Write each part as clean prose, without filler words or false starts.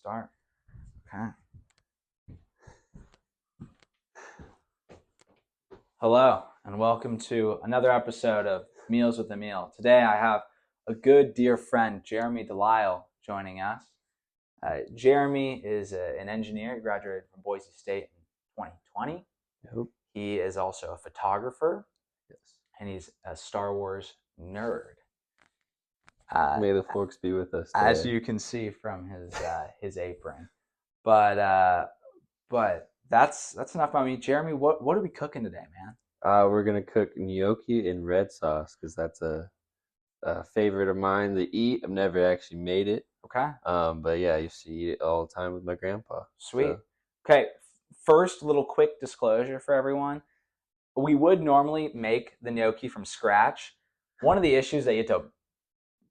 start. Okay. Hello, and welcome to another episode of Meals with Emile. Today I have a good dear friend, Jeremy Delisle, joining us. Jeremy is an engineer. He graduated from Boise State in 2020. Yep. He is also a photographer. Yes. And he's a Star Wars nerd. May the forks be with us today. As you can see from his apron. But that's enough about me. Jeremy, what are we cooking today, man? We're gonna cook gnocchi in red sauce because that's a favorite of mine to eat. I've never actually made it. Okay. But yeah, I used to eat it all the time with my grandpa. Sweet. So. Okay. First, little quick disclosure for everyone. We would normally make the gnocchi from scratch. One of the issues that you have to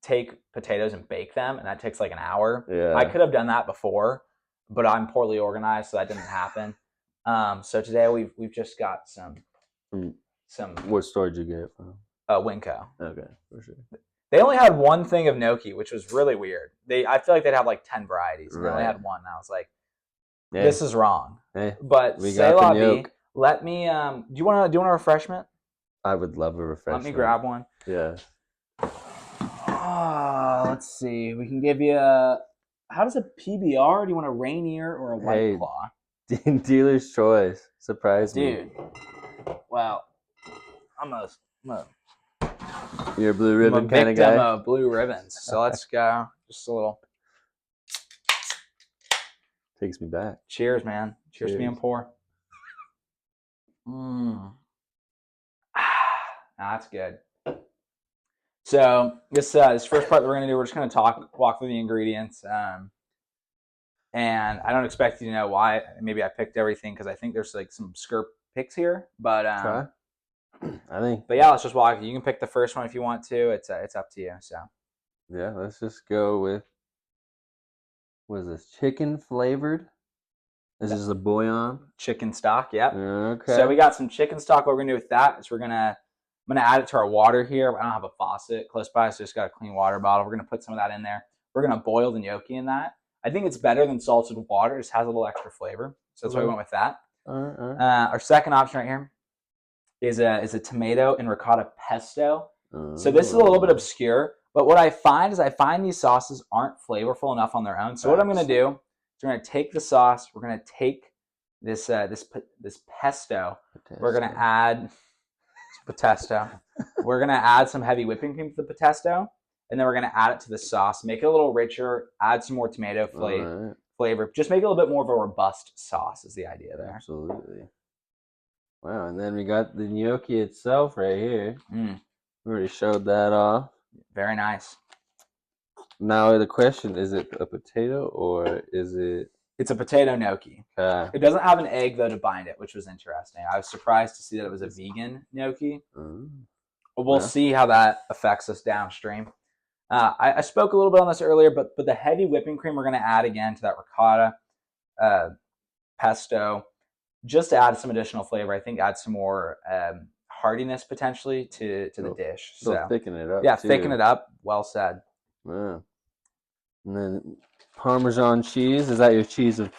take potatoes and bake them, and that takes like an hour. Yeah. I could have done that before, but I'm poorly organized, so that didn't happen. So today we've just got some. What store did you get it from? Winco. Okay, for sure. They only had one thing of gnocchi, which was really weird. I feel like they'd have like 10 varieties, and they only had one. And I was like, this is wrong. Hey, but we say got la the vie. gnocchi. Let me. Do you want a refreshment? I would love a refreshment. Let me grab one. Yeah. Let's see. We can give you a. How does a PBR? Do you want a Rainier or a White Claw? Dealer's choice. Surprise me. Dude. Well, I'm a You're a blue ribbon kind of guy. victim of blue ribbons. So let's go. Just a little. Takes me back. Cheers, man. Cheers. Being poor. That's good. So this first part that we're gonna do, we're just gonna walk through the ingredients. And I don't expect you to know why. Maybe I picked everything because I think there's like some skirt picks here. But I think. But yeah, let's just walk. You can pick the first one if you want to. It's up to you. So. Yeah, let's just go with. What is this? Chicken flavored. This is a bouillon. Chicken stock. Yep. Okay. So we got some chicken stock. What we're gonna do with that is I'm gonna add it to our water here. I don't have a faucet close by, so just got a clean water bottle. We're gonna put some of that in there. We're gonna boil the gnocchi in that. I think it's better than salted water. It just has a little extra flavor. So that's why we went with that. Our second option right here is a tomato and ricotta pesto. So this is a little bit obscure, but what I find is these sauces aren't flavorful enough on their own. So what I'm gonna do is we're gonna take the sauce. We're gonna take this pesto. We're gonna add pesto. We're gonna add some heavy whipping cream to the pesto, and then we're gonna add it to the sauce. Make it a little richer. Add some more tomato flavor. Just make it a little bit more of a robust sauce. Is the idea there? Absolutely. Wow, and then we got the gnocchi itself right here. We already showed that off. Very nice. Now the question, is it a potato or is it... It's a potato gnocchi. It doesn't have an egg, though, to bind it, which was interesting. I was surprised to see that it was a vegan gnocchi. We'll see how that affects us downstream. I spoke a little bit on this earlier, but the heavy whipping cream we're going to add again to that ricotta pesto, just to add some additional flavor. I think add some more heartiness potentially to the dish. So thicken it up. Yeah, thicken it up. Well said. Yeah. And then Parmesan cheese. Is that your cheese of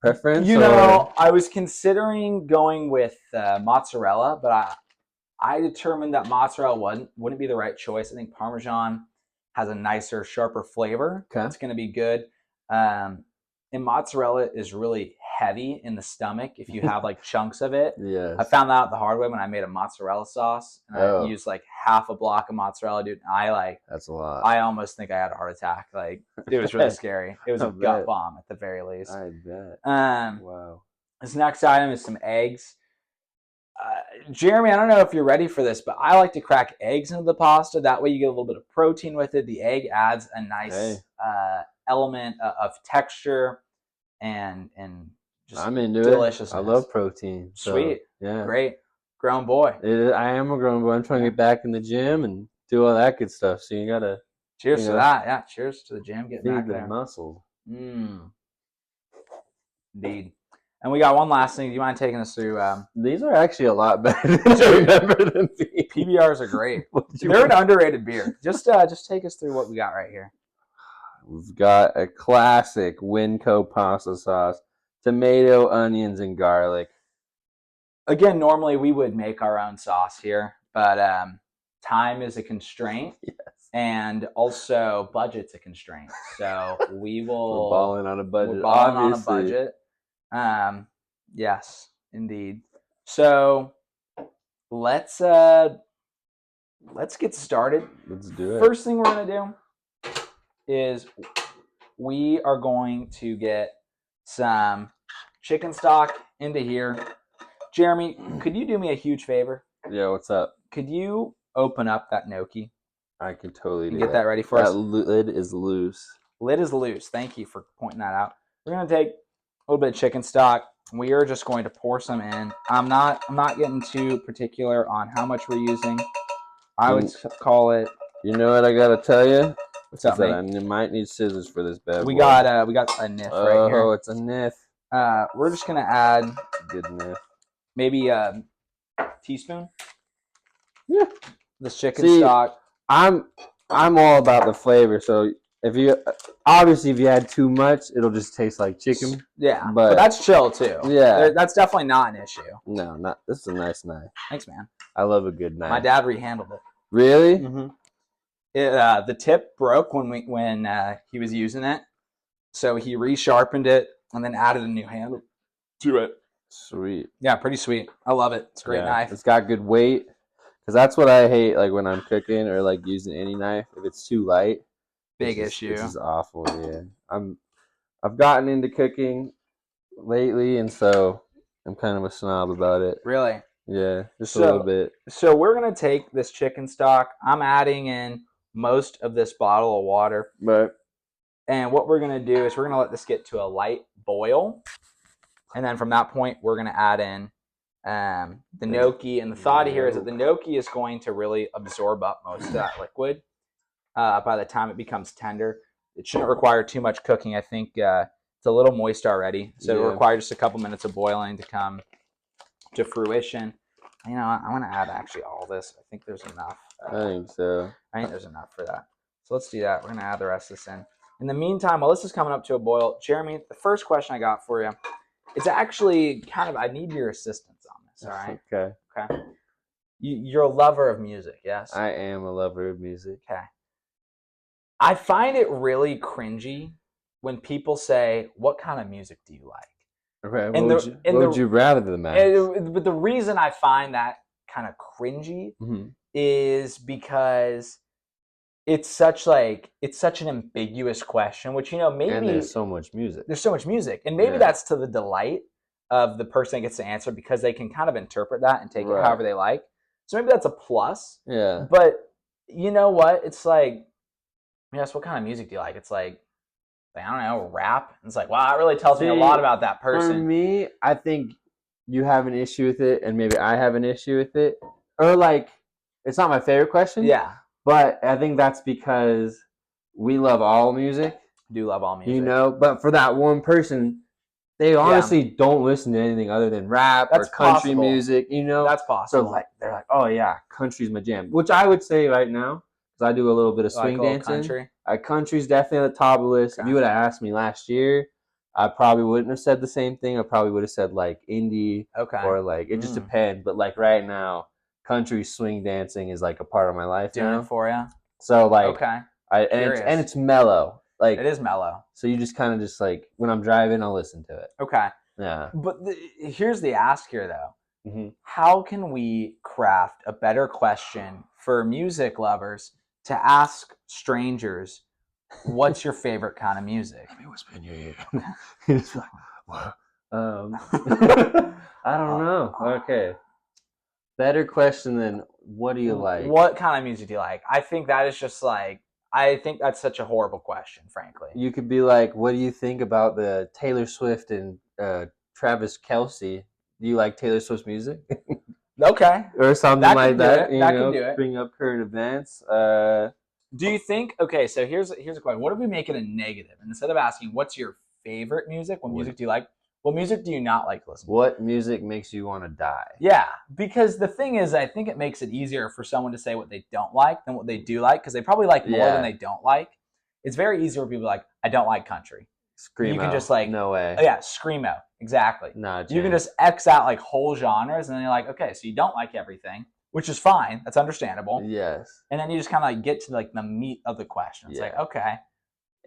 preference? You know, I was considering going with mozzarella, but I determined that mozzarella wouldn't be the right choice. I think Parmesan has a nicer, sharper flavor. Okay. It's going to be good. And mozzarella is really heavy in the stomach if you have like chunks of it. Yes. I found that out the hard way when I made a mozzarella sauce, and I used like half a block of mozzarella, dude. And that's a lot. I almost think I had a heart attack. Like, it was really scary. It was a gut bomb at the very least. I bet. Wow. This next item is some eggs. Jeremy, I don't know if you're ready for this, but I like to crack eggs into the pasta. That way you get a little bit of protein with it. The egg adds a nice element of texture and just I'm into deliciousness. I love protein. Sweet. So, yeah. Great. Grown boy. I am a grown boy. I'm trying to get back in the gym and do all that good stuff. So you got to... Cheers to that. Yeah, cheers to the gym. Getting back there. Feed the muscle. Indeed. And we got one last thing. Do you mind taking us through? These are actually a lot better than I remember them being. PBRs are great. They're an underrated beer. Just take us through what we got right here. We've got a classic Winco pasta sauce, tomato, onions, and garlic. Again, normally we would make our own sauce here, but time is a constraint. Yes. And also budget's a constraint. So we will. We're balling on a budget. We're balling obviously. on a budget. Yes, indeed. So let's get started. Let's do it. First thing we're gonna do is we are going to get some chicken stock into here. Jeremy, could you do me a huge favor? Yeah, what's up? Could you open up that gnocchi? I can totally do get that ready for us. That lid is loose. Lid is loose. Thank you for pointing that out. We're gonna take a little bit of chicken stock. We are just going to pour some in. I'm not getting too particular on how much we're using. I would call it. You know what I gotta tell you? What's up, mate? I might need scissors for this bad boy. We got a niff right here. Oh, it's a niff. We're just gonna add Good niff. maybe a teaspoon. Yeah. This chicken stock. I'm all about the flavor. So if you add too much, it'll just taste like chicken. Yeah, but that's chill too. Yeah, that's definitely not an issue. No, not. This is a nice knife. Thanks, man. I love a good knife. My dad rehandled it. Really? Mm-hmm. The tip broke when he was using it, so he resharpened it and then added a new handle to it. Sweet. Yeah, pretty sweet. I love it. It's a great knife. It's got good weight. Because that's what I hate, like when I'm cooking or like using any knife. If it's too light, big issue. This is awful. Yeah, I've gotten into cooking lately, and so I'm kind of a snob about it. Really? Yeah, just a little bit. So we're gonna take this chicken stock. I'm adding in most of this bottle of water. Right. And what we're gonna do is we're gonna let this get to a light boil, and then from that point we're gonna add in the gnocchi. And the thought here is that the gnocchi is going to really absorb up most of that liquid by the time it becomes tender. It shouldn't require too much cooking. I think it's a little moist already, so it'll require just a couple minutes of boiling to come to fruition. You know, I'm going to add actually all this. I think there's enough. I think so. I think there's enough for that. So let's do that. We're going to add the rest of this in. In the meantime, while this is coming up to a boil, Jeremy, the first question I got for you, it's actually kind of, I need your assistance on this, all right? Okay. You're a lover of music, yes? I am a lover of music. Okay. I find it really cringy when people say, what kind of music do you like? Okay, what would you rather them ask? But the reason I find that kind of cringy is because it's such an ambiguous question, which, you know, maybe... And there's so much music. And maybe that's to the delight of the person that gets to answer, because they can kind of interpret that and take it however they like. So maybe that's a plus. Yeah. But you know what? It's like, yes, what kind of music do you like? It's like I don't know, rap. It's like, wow, that really tells me a lot about that person. For me, I think you have an issue with it, and maybe I have an issue with it. Or like, it's not my favorite question. Yeah. But I think that's because we love all music. Do love all music. You know, but for that one person, they honestly don't listen to anything other than rap or country music, you know? That's possible. So like, they're like, oh yeah, country's my jam. Which I would say right now, because I do a little bit of swing dancing. Country's definitely at the top of the list. Okay. If you would have asked me last year, I probably wouldn't have said the same thing. I probably would have said like indie. Okay. Or like, it just depends. But like right now, country swing dancing is like a part of my life now. Doing it for you. So like, okay. And it's mellow. Like, it is mellow. So you just kind of just like, when I'm driving, I'll listen to it. Okay. Yeah. But here's the ask here though. Mm-hmm. How can we craft a better question for music lovers to ask strangers, what's your favorite kind of music? Let me whisper in your ear. It's like, what? I don't know. Okay. Better question than, what do you like? What kind of music do you like? I think that is just like, I think that's such a horrible question, frankly. You could be like, what do you think about the Taylor Swift and Travis Kelce? Do you like Taylor Swift's music? Okay. Or something like that. That can do it. Bring up current events. Do you think, okay, so here's a question. What if we make it a negative? And instead of asking, what's your favorite music? What music do you like? What music do you not like to listen to? What music makes you want to die? Yeah, because the thing is, I think it makes it easier for someone to say what they don't like than what they do like, because they probably like more than they don't like. it's very easy for people like, I don't like country. Screamo. You can just like, no way. Oh, yeah, screamo. Exactly. You can just X out like whole genres, and then you're like, okay, so you don't like everything, which is fine. That's understandable. Yes. And then you just kind of like get to like the meat of the question. It's like, okay.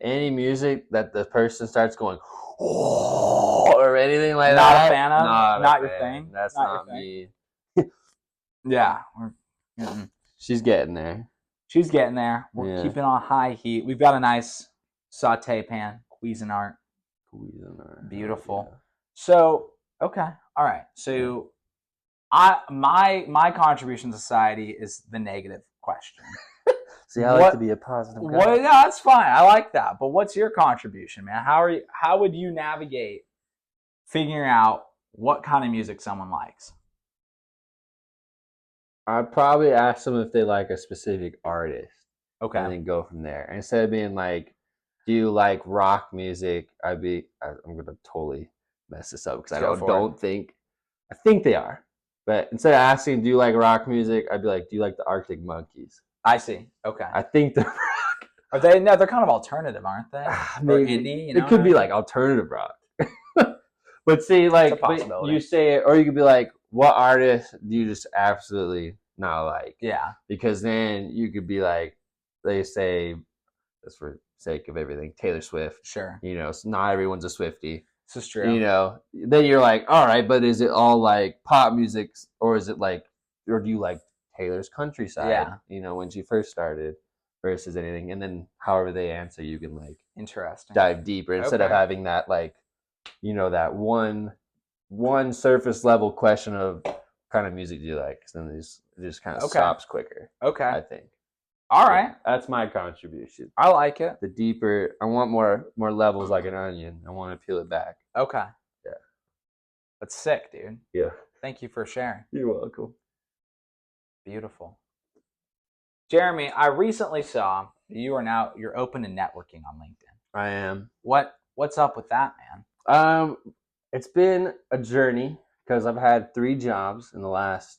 Any music that the person starts going, oh, or anything like not that. A fan of? Not your fan. thing? That's not me. Yeah. She's getting there. She's getting there. We're keeping on high heat. We've got a nice saute pan, Cuisinart. Beautiful. Yeah. So, okay. All right. So my contribution to society is the negative question. See, I like to be a positive guy. No, that's fine. I like that. But what's your contribution, man? How would you navigate figuring out what kind of music someone likes? I'd probably ask them if they like a specific artist. Okay. And then go from there. Instead of being like, do you like rock music? I'm going to totally mess this up because I think they are. But instead of asking, do you like rock music? I'd be like, do you like the Arctic Monkeys? I see. Okay. I think they're rock. Are they? No, they're kind of alternative, aren't they? Maybe. Or indie, you know it could be like alternative rock. But see, like, you say it, or you could be like, what artist do you just absolutely not like? Yeah. Because then you could be like, they say, just for sake of everything, Taylor Swift. Sure. You know, so not everyone's a Swiftie. This is true. You know, then you're like, all right, but is it all like pop music, or is it like, or do you like Taylor's countryside? Yeah. You know, when she first started versus anything, and then however they answer, you can like dive deeper instead of having that like, you know, that one surface level question of what kind of music do you like? Because then it just kind of stops quicker. Okay. I think. All right. That's my contribution. I like it. The deeper, I want more levels like an onion. I want to peel it back. Okay. Yeah. That's sick, dude. Yeah. Thank you for sharing. You're welcome. Beautiful. Jeremy, I recently saw you're open to networking on LinkedIn. I am. What's up with that, man? It's been a journey because I've had 3 jobs in the last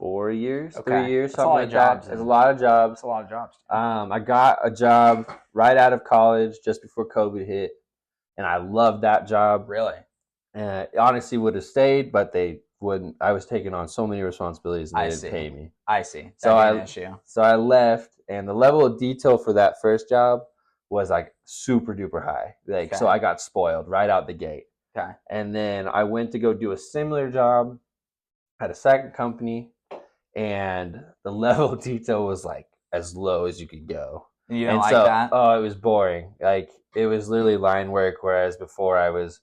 4 years, 3 years, something like that. There's a lot of jobs. That's a lot of jobs. I got a job right out of college just before COVID hit, and I loved that job. Really? Honestly, would have stayed, but they wouldn't. I was taking on so many responsibilities, and they didn't pay me. I see. So I left, and the level of detail for that first job was like super duper high. Like, so I got spoiled right out the gate. Okay. And then I went to go do a similar job at a second company, and the level of detail was like as low as you could go. And you didn't like that? Oh, it was boring. Like, it was literally line work, whereas before I was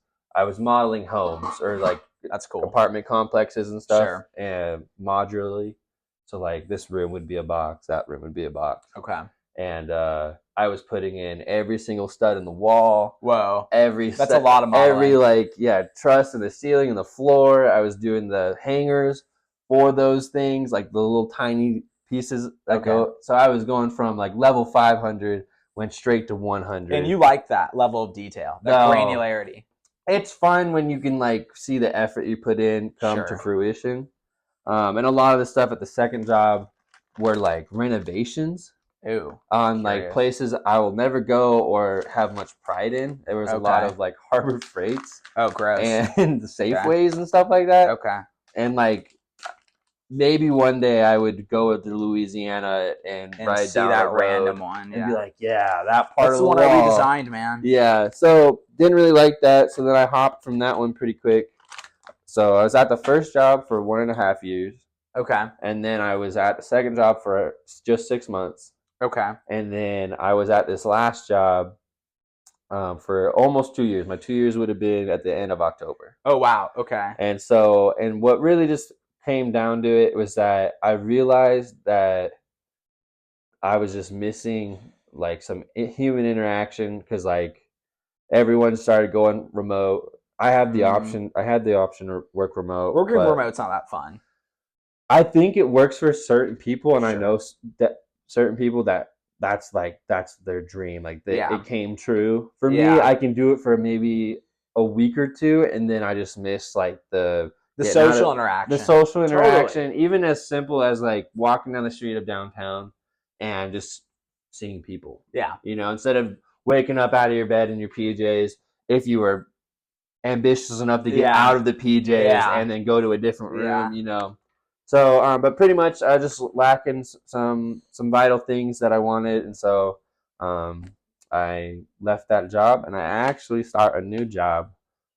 modeling homes or like that's cool apartment complexes and stuff. Sure. And modularly. So like this room would be a box, that room would be a box. Okay. And I was putting in every single stud in the wall. Whoa. That's a lot of modeling. Every truss in the ceiling and the floor. I was doing the hangers for those things, like the little tiny pieces that go. So I was going from like level 500, went straight to 100. And you like that level of detail, that granularity. It's fun when you can like see the effort you put in come to fruition. And a lot of the stuff at the second job were like renovations. Ooh, on like places I will never go or have much pride in. There was a lot of like Harbor Freights. Oh, gross. And the Safeways and stuff like that. Okay. And like maybe one day I would go to Louisiana and ride see down that road random one and be like, yeah, that part of the one wall. I redesigned, man. Yeah. So didn't really like that. So then I hopped from that one pretty quick. So I was at the first job for 1.5 years. Okay. And then I was at the second job for just 6 months. Okay. And then I was at this last job for almost 2 years. My 2 years would have been at the end of October. Oh, wow. Okay. And what really just came down to it was that I realized that I was just missing like some human interaction because like everyone started going remote. I had the option to work remote. Working remote's not that fun. I think it works for certain people, and I know that certain people that's their dream. Like it came true. For me, I can do it for maybe a week or two, and then I just miss like the social interaction. The social interaction, even as simple as like walking down the street of downtown and just seeing people. Yeah. Instead of waking up out of your bed in your PJs, if you were ambitious enough to get out of the PJs and then go to a different room, So, but pretty much I just lacking some vital things that I wanted, and so I left that job, and I actually start a new job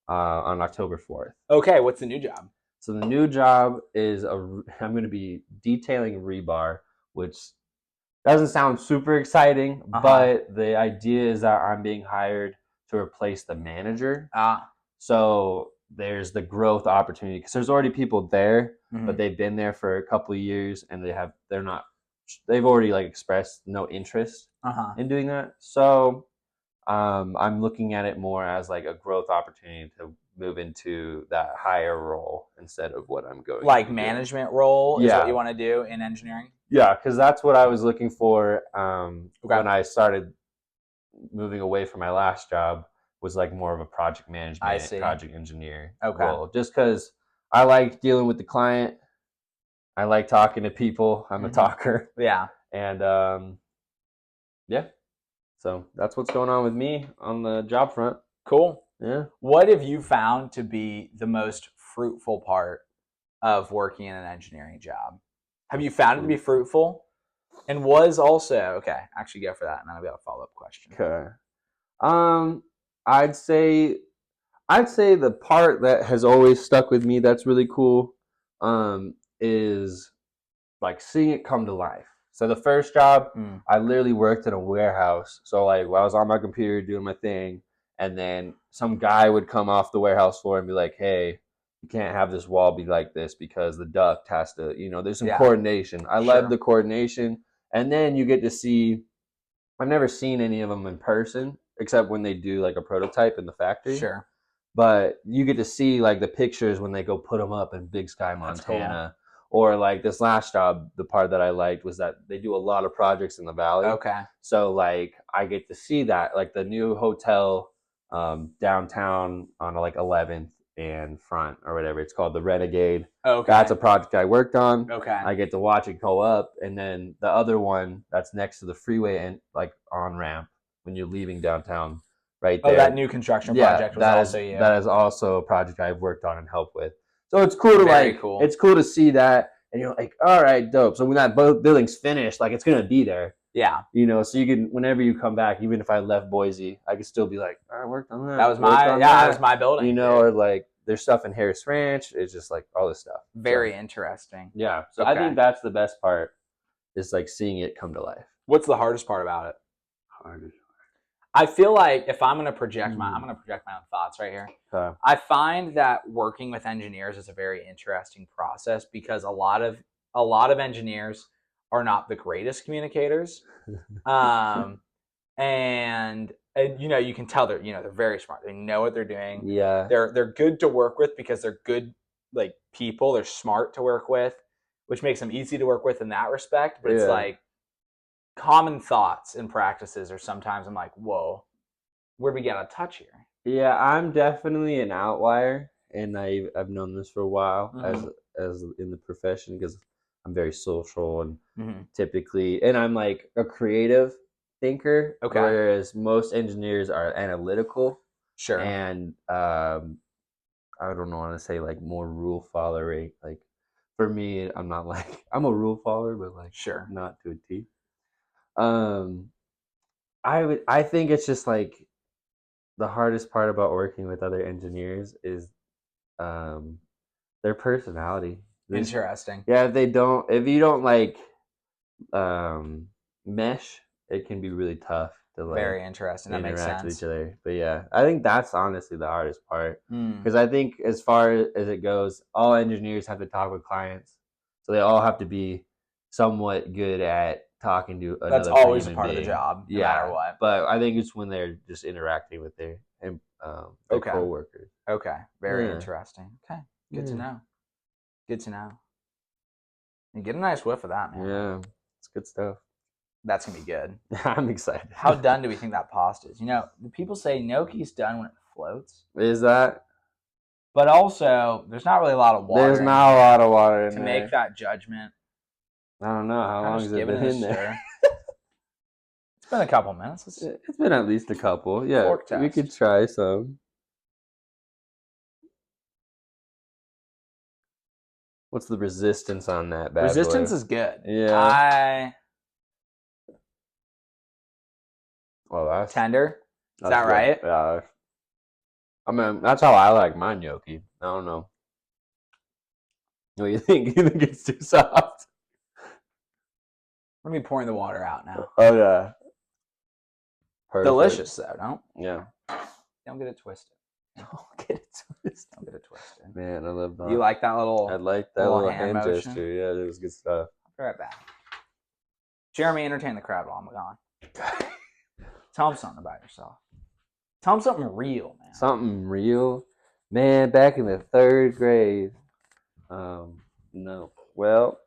on October 4th. Okay, what's the new job? So the new job is I'm going to be detailing rebar, which doesn't sound super exciting, but the idea is that I'm being hired to replace the manager. So there's the growth opportunity because there's already people there, but they've been there for a couple of years and they've already like expressed no interest in doing that. So I'm looking at it more as like a growth opportunity to move into that higher role instead of what I'm going like management role is what you want to do in engineering. Yeah, because that's what I was looking for when I started moving away from my last job. Was like more of a project management, project engineer role. Just because I like dealing with the client, I like talking to people. I'm a talker. Yeah, and yeah. So that's what's going on with me on the job front. Cool. Yeah. What have you found to be the most fruitful part of working in an engineering job? Have you found it to be fruitful? And was also actually go for that, and then I'll be able to follow up question. Okay. I'd say the part that has always stuck with me that's really cool is like seeing it come to life. So the first job, I literally worked in a warehouse. So like I was on my computer doing my thing, and then some guy would come off the warehouse floor and be like, "Hey, you can't have this wall be like this because the duct has to, there's some coordination." I love the coordination. And then you get to see, I've never seen any of them in person except when they do like a prototype in the factory. Sure. But you get to see like the pictures when they go put them up in Big Sky, Montana. Or like this last job, the part that I liked was that they do a lot of projects in the valley. Okay. So like I get to see that, like the new hotel downtown on like 11th and Front or whatever. It's called the Renegade. Okay. That's a project I worked on. Okay. I get to watch it go up, and then the other one that's next to the freeway and like on ramp when you're leaving downtown, right there. Oh, that new construction project was also you. That is also a project I've worked on and helped with. So it's cool to it's cool to see that, and you're like, all right, dope. So when that building's finished, like it's gonna be there. Yeah. So you can, whenever you come back, even if I left Boise, I could still be like, I worked on that. That was that was my building. Or like there's stuff in Harris Ranch. It's just like all this stuff. Very interesting. Yeah. So I think that's the best part, is like seeing it come to life. What's the hardest part about it? I feel like if I'm going to project my own thoughts right here. Okay. I find that working with engineers is a very interesting process because a lot of engineers are not the greatest communicators, and you can tell they're very smart. They know what they're doing. Yeah, they're good to work with because they're good like people. They're smart to work with, which makes them easy to work with in that respect. But it's like common thoughts and practices are sometimes I'm like, whoa, where'd we get out of touch here? Yeah, I'm definitely an outlier, and I've known this for a while as in the profession, because I'm very social and typically, and I'm like a creative thinker, whereas most engineers are analytical. Sure. And I don't want to say like more rule followery. Like for me, I'm not like, I'm a rule follower, but like not to a T. I think it's just like the hardest part about working with other engineers is their personality. Interesting. Yeah, if you don't like mesh, it can be really tough to like very interesting. That makes sense. With each other. But yeah, I think that's honestly the hardest part, because I think as far as it goes, all engineers have to talk with clients, so they all have to be somewhat good at talking to another. That's always a part of the job, no matter what. But I think it's when they're just interacting with their co-workers. Okay, very interesting. Okay, good to know. Good to know. You get a nice whiff of that, man. Yeah, it's good stuff. That's gonna be good. I'm excited. How done do we think that pasta is? People say gnocchi's done when it floats. Is that? But also, there's not really a lot of water. There's not a lot of water in to there make that judgment. I don't know how long has it been in there. It's been a couple minutes. It's been at least a couple. Yeah, fork we test. could try some. What's the resistance on that bad Resistance boy? is good. Yeah. Well, that's tender. Is that good. right? Yeah. I mean, that's how I like my gnocchi. I don't know. What do you think? You think it's too soft? I'm gonna be pouring the water out now. Oh yeah. Perfect. Delicious though, don't? Yeah. Don't get it twisted. Don't get it twisted. Don't get it twisted. Man, I love that. You like that little? I like that little hand motion? gesture. Yeah, it was good stuff. I'll be right back. Jeremy, entertain the crowd while I'm gone. Tell him something about yourself. Tell him something real, man. Something real, man. Back in the 3rd grade. No. Well,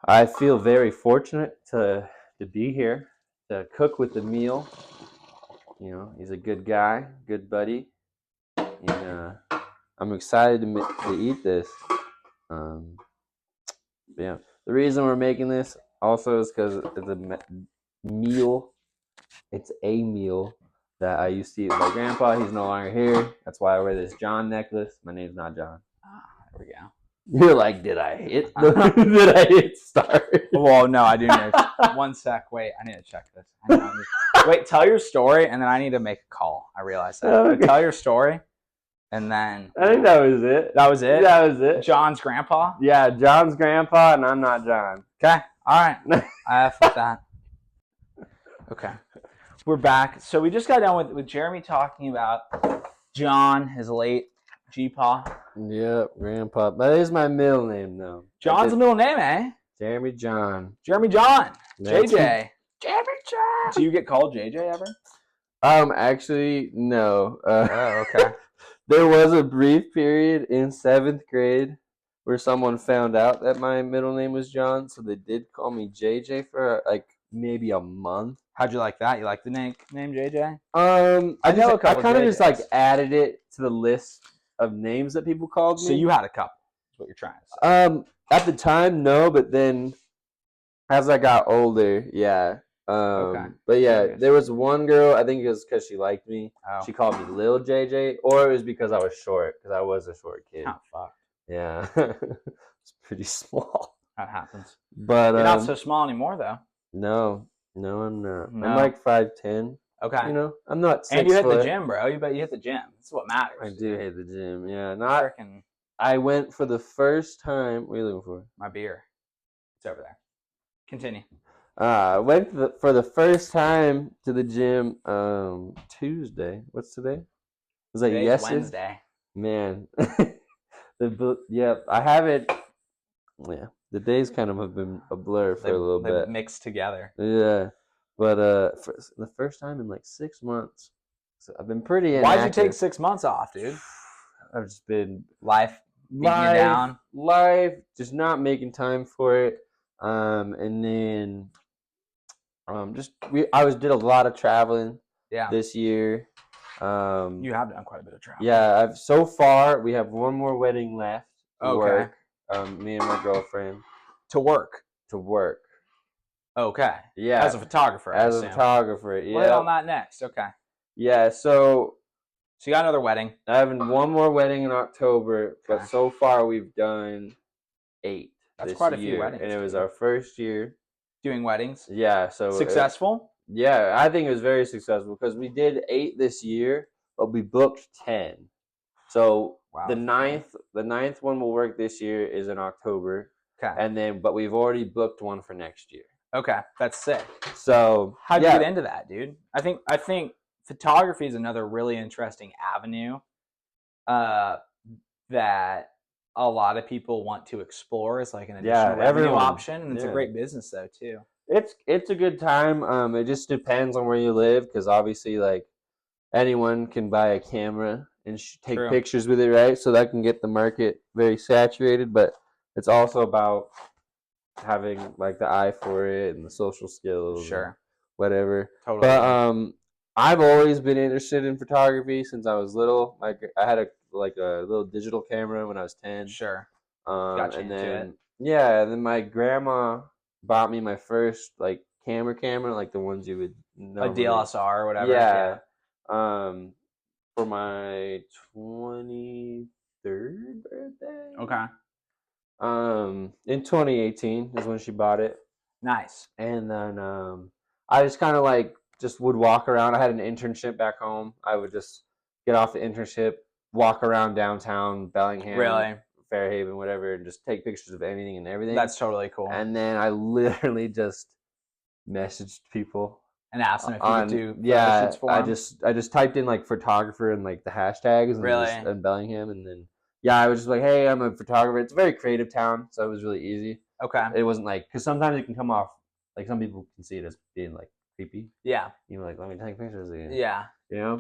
I feel very fortunate to be here to cook with Emile. You know, he's a good guy, good buddy, and I'm excited to eat this. Yeah, the reason we're making this also is because it's a meal. It's a meal that I used to eat with my grandpa. He's no longer here. That's why I wear this John necklace. My name's not John. There we go. You're like, did I hit? Did I hit start? Well, no, I do need to. 1 sec. Wait, I need to check this. Wait, tell your story, and then I need to make a call. I realized that. Okay. Tell your story, and then I think that was it. That was it? That was it. John's grandpa? Yeah, John's grandpa, and I'm not John. Okay. All right. I have that. Okay. We're back. So we just got done with Jeremy talking about John, his late G-Pa. Yep, grandpa. That is my middle name, though. John's a middle name, eh? Jeremy John. Jeremy John. JJ. Jeremy John. Do you get called JJ ever? Actually, no. Oh, okay. There was a brief period in 7th grade where someone found out that my middle name was John, so they did call me JJ for like maybe a month. How'd you like that? You like the name JJ? I kind of just like added it to the list of names that people called me. So you had a couple. Is what you're trying to say. At the time, no, but then as I got older, yeah. Okay. But yeah, there was one girl, I think it was because she liked me. Oh. She called me Lil JJ, or it was because I was short, because I was a short kid. Oh, fuck. Yeah. It's pretty small. That happens. But you're not so small anymore, though. No, I'm not. No. I'm like 5'10". Okay. You know, I'm not 6 And you hit foot. the gym, bro. You bet you hit the gym. That's what matters. I do hit the gym. Yeah. I went for the first time. What are you looking for? My beer. It's over there. Continue. I went for the first time to the gym Tuesday. What's today? Was that yesterday? Wednesday. Man. I haven't. Yeah. The days kind of have been a blur for a little bit. Mixed together. Yeah. But for the first time in like 6 months. So I've been pretty inactive. Why'd you take 6 months off, dude? I've just been life beating you down. Life, just not making time for it. And then I did a lot of traveling this year. You have done quite a bit of traveling. Yeah, so far we have one more wedding left. Okay. Work. Me and my girlfriend. To work. Okay. Yeah. As a photographer. As a photographer. Yeah. We'll hit on that next. Okay. Yeah. So you got another wedding. I have one more wedding in October, but so far we've done 8. That's quite a few weddings. And it was our first year doing weddings. Yeah. So successful? Yeah, I think it was very successful because we did 8 this year, but we booked 10. So the ninth one will work this year is in October. Okay. And but we've already booked one for next year. Okay, that's sick. So how'd you get into that, dude? I think photography is another really interesting avenue that a lot of people want to explore as like an additional revenue option, and it's a great business though too. It's a good time. It just depends on where you live, because obviously like anyone can buy a camera and take pictures with it, right? So that can get the market very saturated, but it's also about having like the eye for it and the social skills, whatever. Totally. But I've always been interested in photography since I was little. Like I had a little digital camera when I was 10. Sure. And then my grandma bought me my first like camera, like the ones you would a DSLR or whatever. Yeah. For my 23rd birthday. Okay. In 2018 is when she bought it. Nice. And then I just kind of like just would walk around. I had an internship back home. I would just get off the internship, walk around downtown Bellingham, really, Fairhaven, whatever, and just take pictures of anything and everything. That's totally cool. And then I literally just messaged people and asked them if you could do photo shoots for them. I just typed in like photographer and like the hashtags and Bellingham, and then I was just like, hey, I'm a photographer. It's a very creative town, so it was really easy. Okay. It wasn't like, because sometimes it can come off like some people can see it as being like creepy. Yeah. You know, like, let me take pictures of you. Yeah. You know,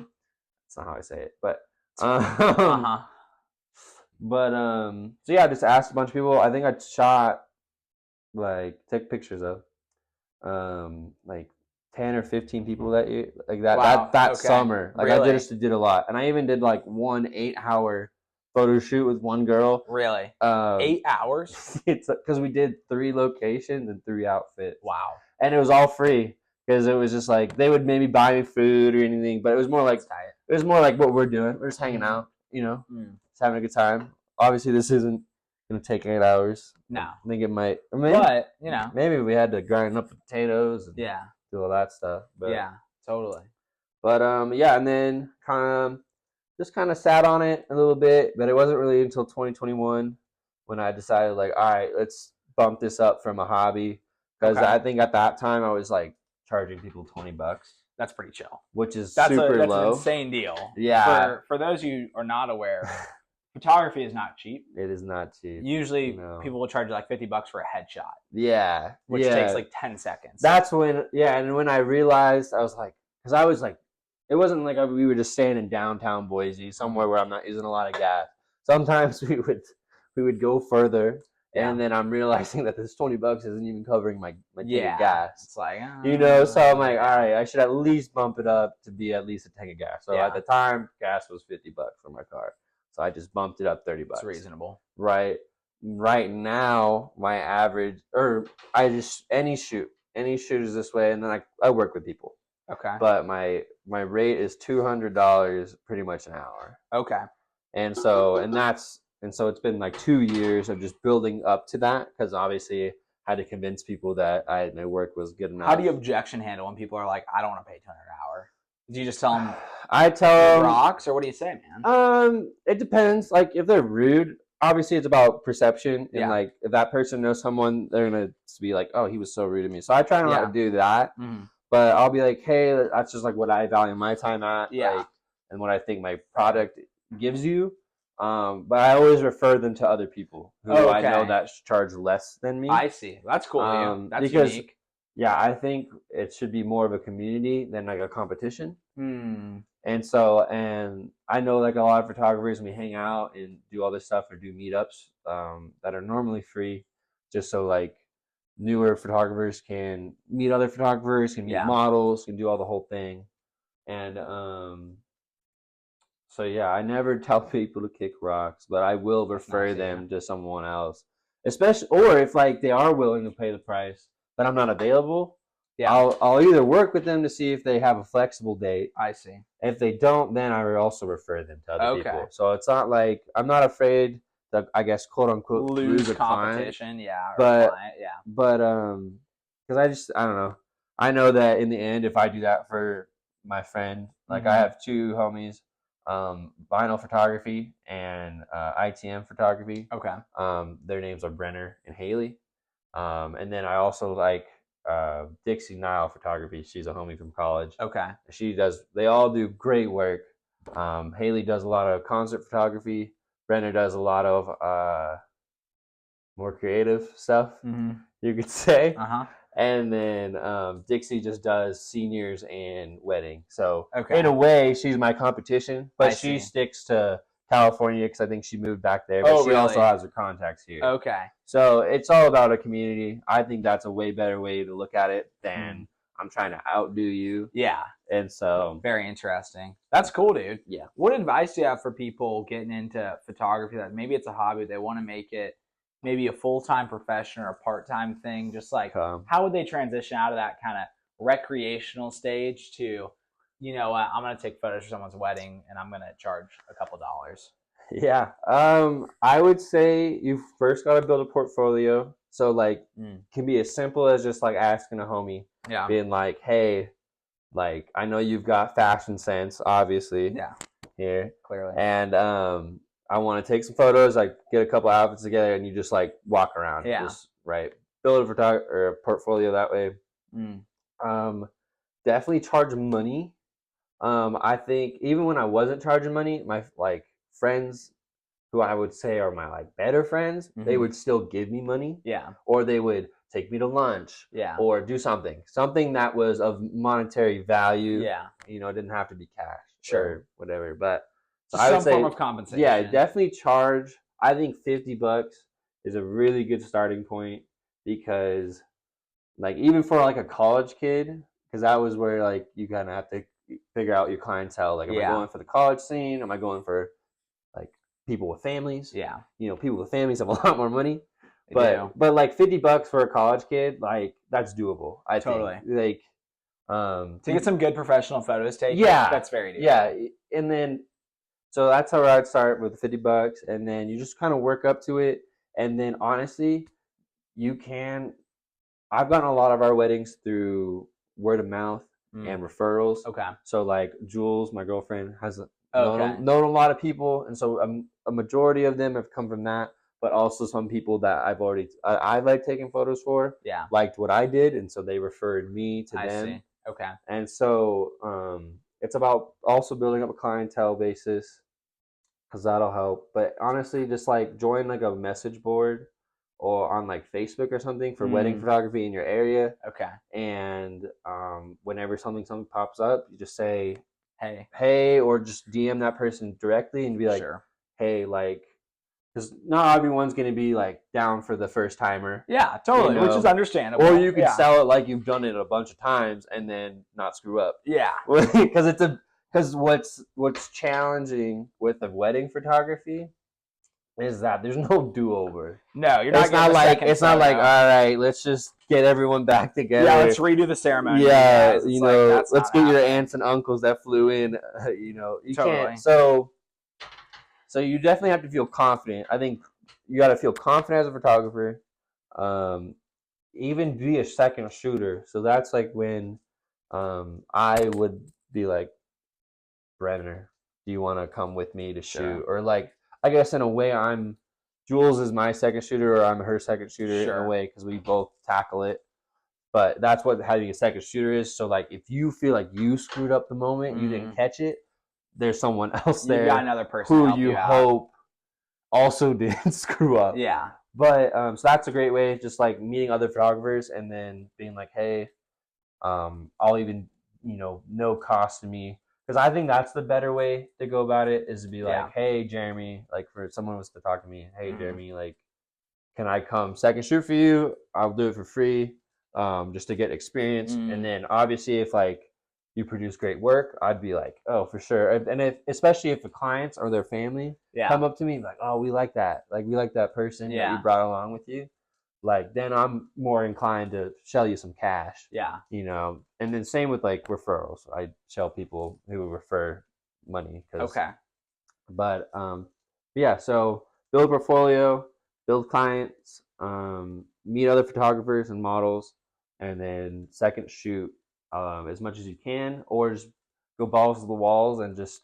that's not how I say it, but But so yeah, I just asked a bunch of people. I think I shot took pictures of like 10 or 15 people that year, like that. Wow. That summer. Like really? I just did a lot, and I even did like 1 8-hour photo shoot with one girl. Really? 8 hours? It's because we did 3 locations and 3 outfits. Wow. And it was all free because it was just like they would maybe buy me food or anything, but it was more like what we're doing. We're just hanging out, you know, just having a good time. Obviously, this isn't gonna take 8 hours. No. I think it might. I mean, but you know, maybe we had to grind up the potatoes and do all that stuff. But yeah, totally. But yeah, and then kind of sat on it a little bit, but it wasn't really until 2021 when I decided, like, all right, let's bump this up from a hobby, because I think at that time I was like charging people $20. That's pretty chill. Which is super low. That's an insane deal. Yeah. For those of you who are not aware, photography is not cheap. It is not cheap. Usually people will charge you like $50 for a headshot. Yeah. Which takes like 10 seconds. That's when, and when I realized, I was like, because I was like, it wasn't like we were just staying in downtown Boise, somewhere where I'm not using a lot of gas. Sometimes we would go further, and then I'm realizing that this $20 isn't even covering my tank of gas. It's like, so I'm like, all right, I should at least bump it up to be at least a tank of gas. So at the time, gas was $50 for my car, so I just bumped it up $30. It's reasonable, right? Right now, my average, or any shoot is this way, and then I work with people. Okay. But my rate is $200 pretty much an hour. Okay. And so it's been like 2 years of just building up to that, because obviously I had to convince people that my work was good enough. How do you objection handle when people are like, I don't want to pay $200 an hour? Do you just tell them I tell them rocks, or what do you say, man? It depends. Like if they're rude, obviously it's about perception, and like if that person knows someone, they're gonna be like, oh, he was so rude to me. So I try not to do that. Mm-hmm. But I'll be like, hey, that's just like what I value my time at, and what I think my product gives you. But I always refer them to other people who I know that charge less than me. I see. That's cool. That's unique. Yeah, I think it should be more of a community than like a competition. Mm. And I know like a lot of photographers, we hang out and do all this stuff or do meetups that are normally free, just so like newer photographers can meet other photographers, can meet models, can do all the whole thing. And so I never tell people to kick rocks, but I will refer them to someone else, especially, or if like they are willing to pay the price but I'm not available, I'll either work with them to see if they have a flexible date. I see. If they don't, then I will also refer them to other people. So it's not like I'm not afraid to, I guess, quote unquote, lose a competition, client. But because I don't know. I know that in the end, if I do that for my friend, like I have 2 homies, vinyl photography and ITM photography. Okay. Their names are Brenner and Haley. And then I also like Dixie Nile photography. She's a homie from college. Okay. They all do great work. Haley does a lot of concert photography. Brenner does a lot of more creative stuff, you could say. And then Dixie just does seniors and wedding. So in a way, she's my competition, but she sticks to California because I think she moved back there. But she also has her contacts here. Okay. So it's all about a community. I think that's a way better way to look at it than I'm trying to outdo you. Yeah. And so very interesting. That's cool, dude. Yeah. What advice do you have for people getting into photography that maybe it's a hobby, they want to make it maybe a full-time profession or a part-time thing, just like how would they transition out of that kind of recreational stage to, you know what, I'm going to take photos for someone's wedding and I'm going to charge a couple dollars? Yeah. I would say you first got to build a portfolio. So like, can be as simple as just like asking a homie, being like, hey, like I know you've got fashion sense, obviously. Yeah. Here, clearly. And I want to take some photos, like get a couple outfits together, and you just like walk around. Yeah. Just build a portfolio that way. Definitely charge money. I think even when I wasn't charging money, my like friends who I would say are my like better friends, they would still give me money. Yeah. Or they would take me to lunch. Yeah. Or do something that was of monetary value. Yeah. You know, it didn't have to be cash. Sure. Or whatever. But so I would say some form of compensation. Yeah, definitely charge. I think $50 is a really good starting point because like even for like a college kid, because that was where like you kind of have to figure out your clientele. Like, am I going for the college scene? Am I going for like people with families? Yeah. You know, people with families have a lot more money. But like $50 for a college kid, like that's doable. I think. Like to get some good professional photos taken. Yeah. That's very doable. Yeah. And then so that's how I'd start with $50, and then you just kind of work up to it. And then honestly, I've gotten a lot of our weddings through word of mouth and referrals. Okay. So like Jules, my girlfriend, has known a lot of people, and so a majority of them have come from that. But also some people that I like taking photos for. Yeah. Liked what I did, and so they referred me to them. I see. Okay. And so it's about also building up a clientele basis, because that'll help. But honestly, just like join like a message board or on like Facebook or something for wedding photography in your area. Okay. And whenever something pops up, you just say, hey, or just DM that person directly and be like, hey, like, because not everyone's going to be like down for the first timer. Yeah, totally, which is understandable. Or you could sell it like you've done it a bunch of times and then not screw up. Yeah. Because what's challenging with the wedding photography is that there's no do-over. No, you're not. It's not like all right, let's just get everyone back together. Yeah, let's redo the ceremony. Yeah, you know, let's get your aunts and uncles that flew in. You know, you can't. So you definitely have to feel confident. I think you got to feel confident as a photographer. Even be a second shooter. So that's like when I would be like, Brenner, do you want to come with me to shoot? Or like, I guess in a way, Jules is my second shooter, or I'm her second shooter in a way, because we both tackle it. But that's what having a second shooter is. So like, if you feel like you screwed up the moment, you didn't catch it, there's someone else there. You got another person who you hope also didn't screw up. Yeah. But so that's a great way, just like meeting other photographers and then being like, hey, I'll even, no cost to me. Because I think that's the better way to go about it, is to be like, hey, Jeremy, like for someone was to talk to me, hey, Jeremy, like, can I come second shoot for you? I'll do it for free, just to get experience. And then obviously if like you produce great work, I'd be like, oh, for sure. And especially if the clients or their family come up to me like, oh, we like that. Like, we like that person that you brought along with you. Like, then I'm more inclined to shell you some cash. Yeah. And then same with like referrals. I shell people who refer money. But yeah, so build a portfolio, build clients, meet other photographers and models, and then second shoot as much as you can, or just go balls to the walls and just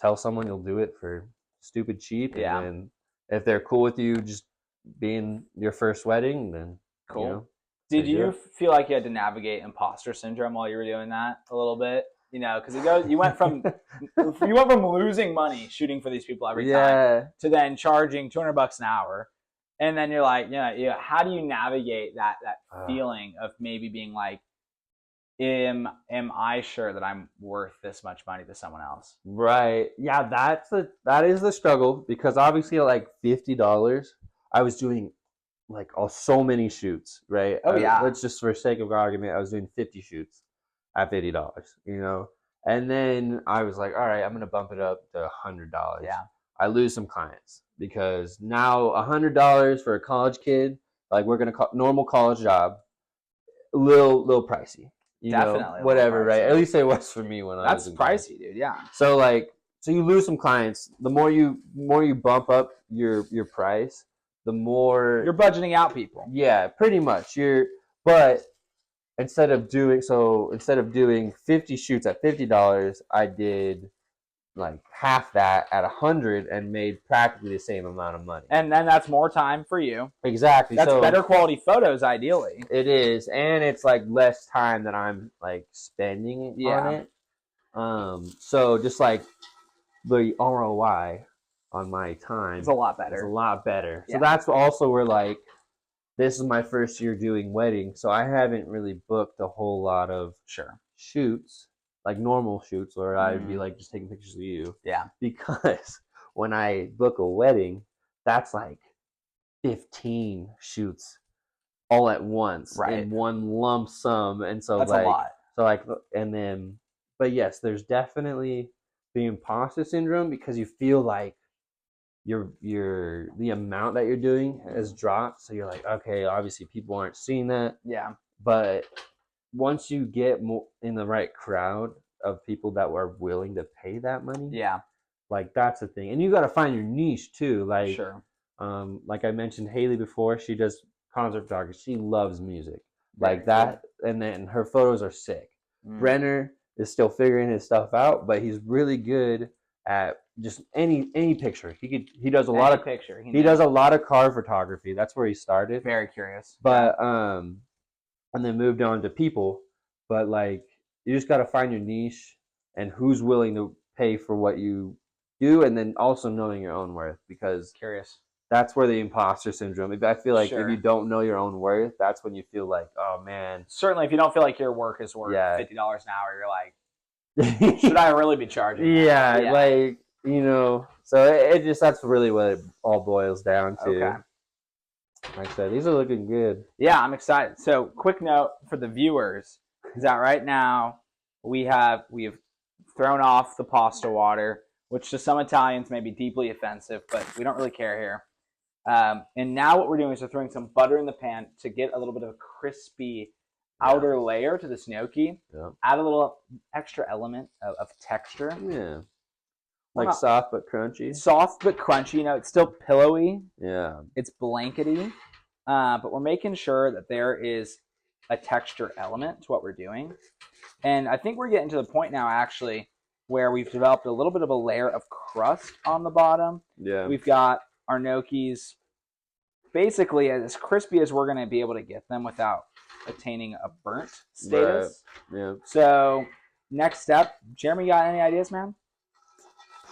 tell someone you'll do it for stupid cheap. And then if they're cool with you just being your first wedding, then cool. Did you feel like you had to navigate imposter syndrome while you were doing that a little bit? Because you went from losing money shooting for these people every time to then charging $200 an hour, and then you're like, how do you navigate that feeling of maybe being like, am I sure that I'm worth this much money to someone else? Right. Yeah, that is the struggle, because obviously at like $50, I was doing like so many shoots, right? Oh yeah. Let's just, for sake of argument, I was doing 50 shoots at $50, and then I was like, all right, I'm gonna bump it up to $100. Yeah. I lose some clients because now $100 for a college kid, like we're gonna call normal college job, little pricey. Definitely Whatever, right? At least it was for me when I was That's in college. pricey, dude. Yeah. So you lose some clients. The more you bump up your price, the more you're budgeting out people. Yeah, pretty much. But instead of doing 50 shoots at $50, I did like half that at 100 and made practically the same amount of money. And then that's more time for you. Exactly. That's better quality photos, ideally. It is, and it's like less time that I'm like spending on it. So just like the ROI on my time, it's a lot better. It's a lot better. Yeah. So that's also where like this is my first year doing weddings, so I haven't really booked a whole lot of shoots, like normal shoots, where I'd be like just taking pictures of you. Yeah. Because when I book a wedding, that's like 15 shoots all at once in one lump sum, and so that's like a lot. So like, and then, but yes, there's definitely the imposter syndrome because you feel like the amount that you're doing has dropped, so you're like, okay, obviously people aren't seeing that. Yeah. But once you get more in the right crowd of people that are willing to pay that money, yeah, like that's the thing, and you got to find your niche too. Like, like I mentioned Haley before, she does concert photography. She loves music, like that, and then her photos are sick. Brenner is still figuring his stuff out, but he's really good at just any picture. He does a lot of picture. He does a lot of car photography. That's where he started. Very curious. But and then moved on to people. But like you just got to find your niche and who's willing to pay for what you do, and then also knowing your own worth, because that's where the imposter syndrome. I feel like if you don't know your own worth, that's when you feel like, oh man. Certainly, if you don't feel like your work is worth $50 an hour, you're like, should I really be charging? Yeah, like, so it just, that's really what it all boils down to. Okay. Like I said, these are looking good. Yeah, I'm excited. So, quick note for the viewers is that right now we have thrown off the pasta water, which to some Italians may be deeply offensive, but we don't really care here. And now what we're doing is we're throwing some butter in the pan to get a little bit of a crispy outer layer to this gnocchi. Yeah. Add a little extra element of texture. Yeah. Like soft but crunchy. Soft but crunchy. It's still pillowy. Yeah. It's blankety. But we're making sure that there is a texture element to what we're doing. And I think we're getting to the point now, actually, where we've developed a little bit of a layer of crust on the bottom. Yeah. We've got our gnocchis basically as crispy as we're going to be able to get them without attaining a burnt status. Right. Yeah. So next step, Jeremy, got any ideas, man?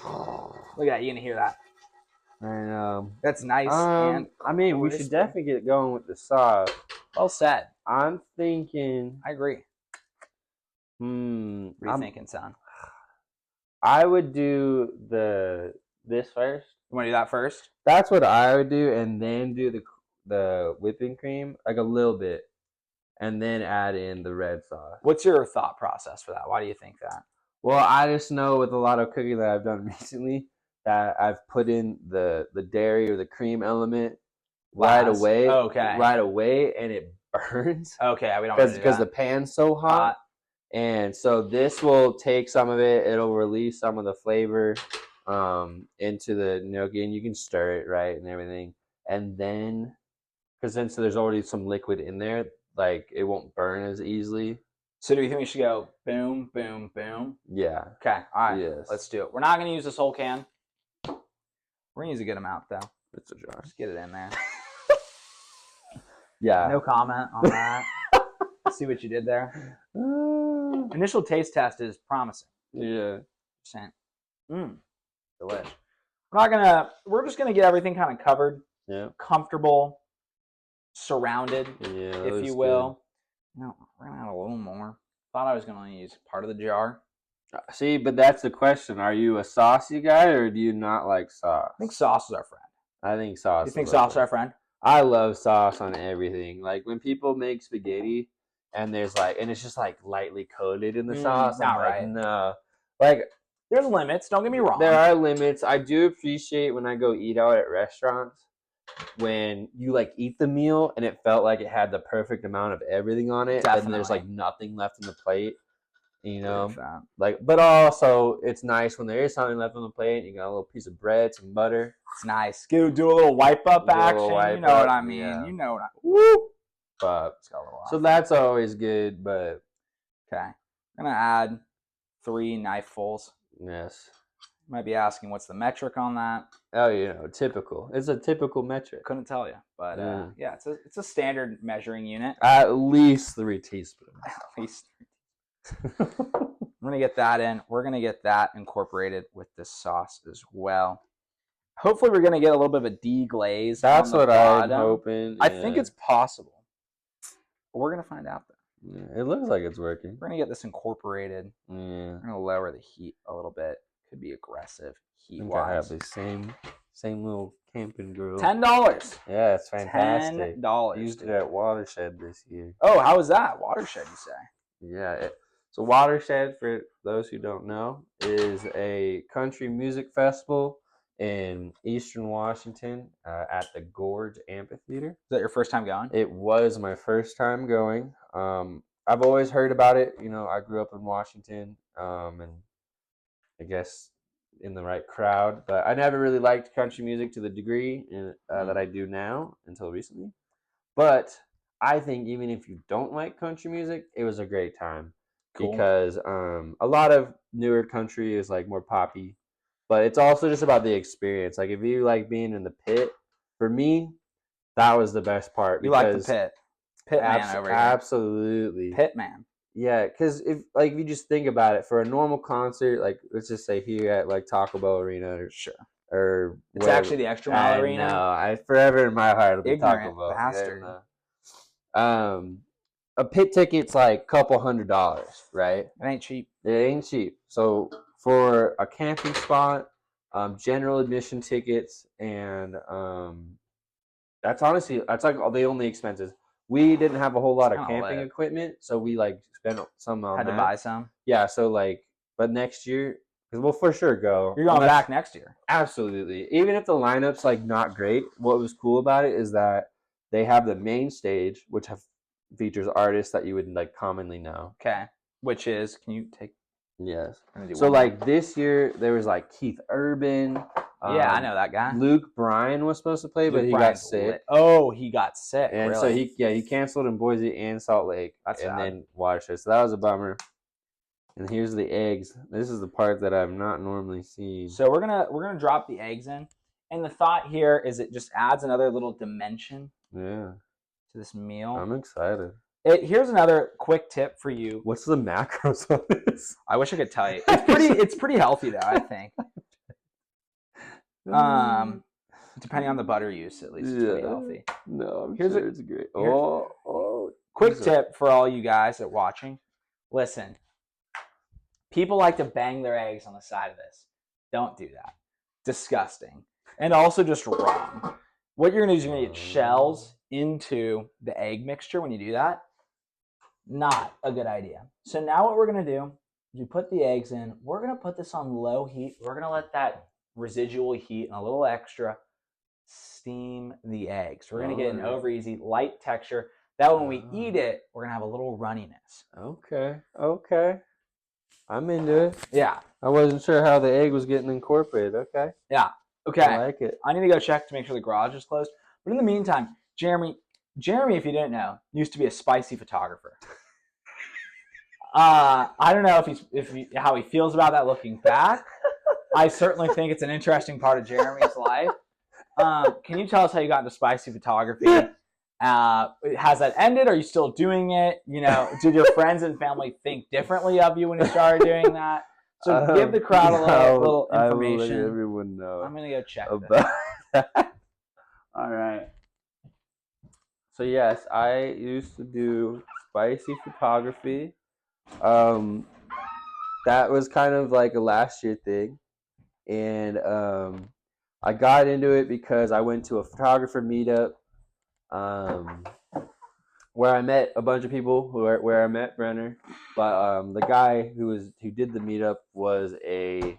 Look at that. You can hear that. I know. That's nice. I mean, we should definitely get going with the sauce. Well said. I'm thinking. I agree. What are you thinking, son? I would do this first. You want to do that first? That's what I would do, and then do the whipping cream, like a little bit, and then add in the red sauce. What's your thought process for that? Why do you think that? Well, I just know with a lot of cooking that I've done recently that I've put in the dairy or the cream element right away. Okay. Right away, and it burns. Okay, we don't want to do that. Because the pan's so hot. And so this will take some of it. It'll release some of the flavor into the gnocchi, and you can stir it, right, and everything. And then, because since there's already some liquid in there, like it won't burn as easily. So do you think we should go boom, boom, boom? Yeah. Okay. All right. Yes. Let's do it. We're not going to use this whole can. We're going to use a good amount, though. It's a jar. Just get it in there. Yeah. No comment on that. See what you did there. Initial taste test is promising. Yeah. Delish. We're just gonna get everything kind of covered. Yeah. Comfortable. Surrounded. Yeah. If you will. Good. No, we're gonna add a little more. Thought I was gonna use part of the jar. See, but that's the question. Are you a saucy guy or do you not like sauce? I think sauce is our friend. I think sauce. You think sauce is our friend? I love sauce on everything. Like when people make spaghetti and there's and it's just like lightly coated in the sauce. Not I'm right. Like, no. Like There's limits. Don't get me wrong. There are limits. I do appreciate when I go eat out at restaurants when you like eat the meal and it felt like it had the perfect amount of everything on it. Definitely. And there's like nothing left in the plate. You know, like, but also it's nice when there is something left on the plate. You got a little piece of bread, some butter. It's nice. Do a little wipe up action. You know what I mean. Yeah. You know what I mean. Woo! But so that's always good. But okay, I'm gonna add 3 knifeluls. Yes. You might be asking, what's the metric on that? Oh, typical. It's a typical metric. Couldn't tell you, but yeah, it's a standard measuring unit. At least 3 teaspoons. At least. I'm gonna get that in. We're gonna get that incorporated with this sauce as well. Hopefully, we're gonna get a little bit of a deglaze. That's what I'm hoping. I think it's possible. But we're gonna find out though. Yeah, it looks like it's working. We're gonna get this incorporated. Yeah. We're gonna lower the heat a little bit. Could be aggressive heat wise. I have the same little camping grill. $10. Yeah, it's fantastic. $10. Used it at Watershed this year. Oh, how was that? Watershed, you say? Yeah. So Watershed, for those who don't know, is a country music festival in Eastern Washington at the Gorge Amphitheater. Is that your first time going? It was my first time going. I've always heard about it. I grew up in Washington, and I guess in the right crowd, but I never really liked country music to the degree that I do now until recently. But I think even if you don't like country music, it was a great time. Cool. Because a lot of newer country is like more poppy, but it's also just about the experience. Like if you like being in the pit, for me, that was the best part. You like the pit. Pit man over here. Absolutely. Pit man. Yeah, because if you just think about it, for a normal concert, like let's just say here at like Taco Bell Arena or it's actually the Extra Mile Arena. No, I forever in my heart will be Taco Bell. Bastard. A pit ticket's like a couple $100, right? It ain't cheap. It ain't cheap. So for a camping spot, general admission tickets, and that's like the only expenses. We didn't have a whole lot of camping equipment, so we like spent some on that. Had to buy some. Yeah, so but next year, because we'll for sure go. You're going back next year. Absolutely. Even if the lineup's like not great, what was cool about it is that they have the main stage, which features artists that you would like commonly know. Okay. Which is, can you take? Yes. So like this year there was like Keith Urban. Yeah, I know that guy. Luke Bryan was supposed to play, but he got sick. Oh, he got sick. And really? So he canceled in Boise and Salt Lake. That's sad. Then Watershed. So that was a bummer. And here's the eggs. This is the part that I've not normally seen. So we're gonna drop the eggs in, and the thought here is it just adds another little dimension. Yeah. To this meal. I'm excited. Here's another quick tip for you. What's the macros on this? I wish I could tell you. It's pretty healthy though, I think. Depending on the butter use, at least it's pretty healthy. No, sure it's great. Quick tip for all you guys that are watching. Listen, people like to bang their eggs on the side of this. Don't do that. Disgusting. And also just wrong. What you're going to do is you're going to get shells into the egg mixture when you do that. Not a good idea. So now what we're going to do is we put the eggs in. We're going to put this on low heat. We're going to let that residual heat and a little extra steam the eggs. We're going to get an over easy light texture. That when we eat it, we're going to have a little runniness. Okay. I'm into it. Yeah. I wasn't sure how the egg was getting incorporated. Okay. Yeah. Okay. I like it. I need to go check to make sure the garage is closed. But in the meantime, Jeremy, if you didn't know, used to be a spicy photographer. I don't know how he feels about that looking back. I certainly think it's an interesting part of Jeremy's life. Can you tell us how you got into spicy photography? Has that ended? Are you still doing it? Did your friends and family think differently of you when you started doing that? So give the crowd a little information. I will let everyone know. I'm going to go check about that. All right. So yes, I used to do spicy photography. That was kind of like a last year thing. And I got into it because I went to a photographer meetup where I met a bunch of people where I met Brenner, but the guy who did the meetup was a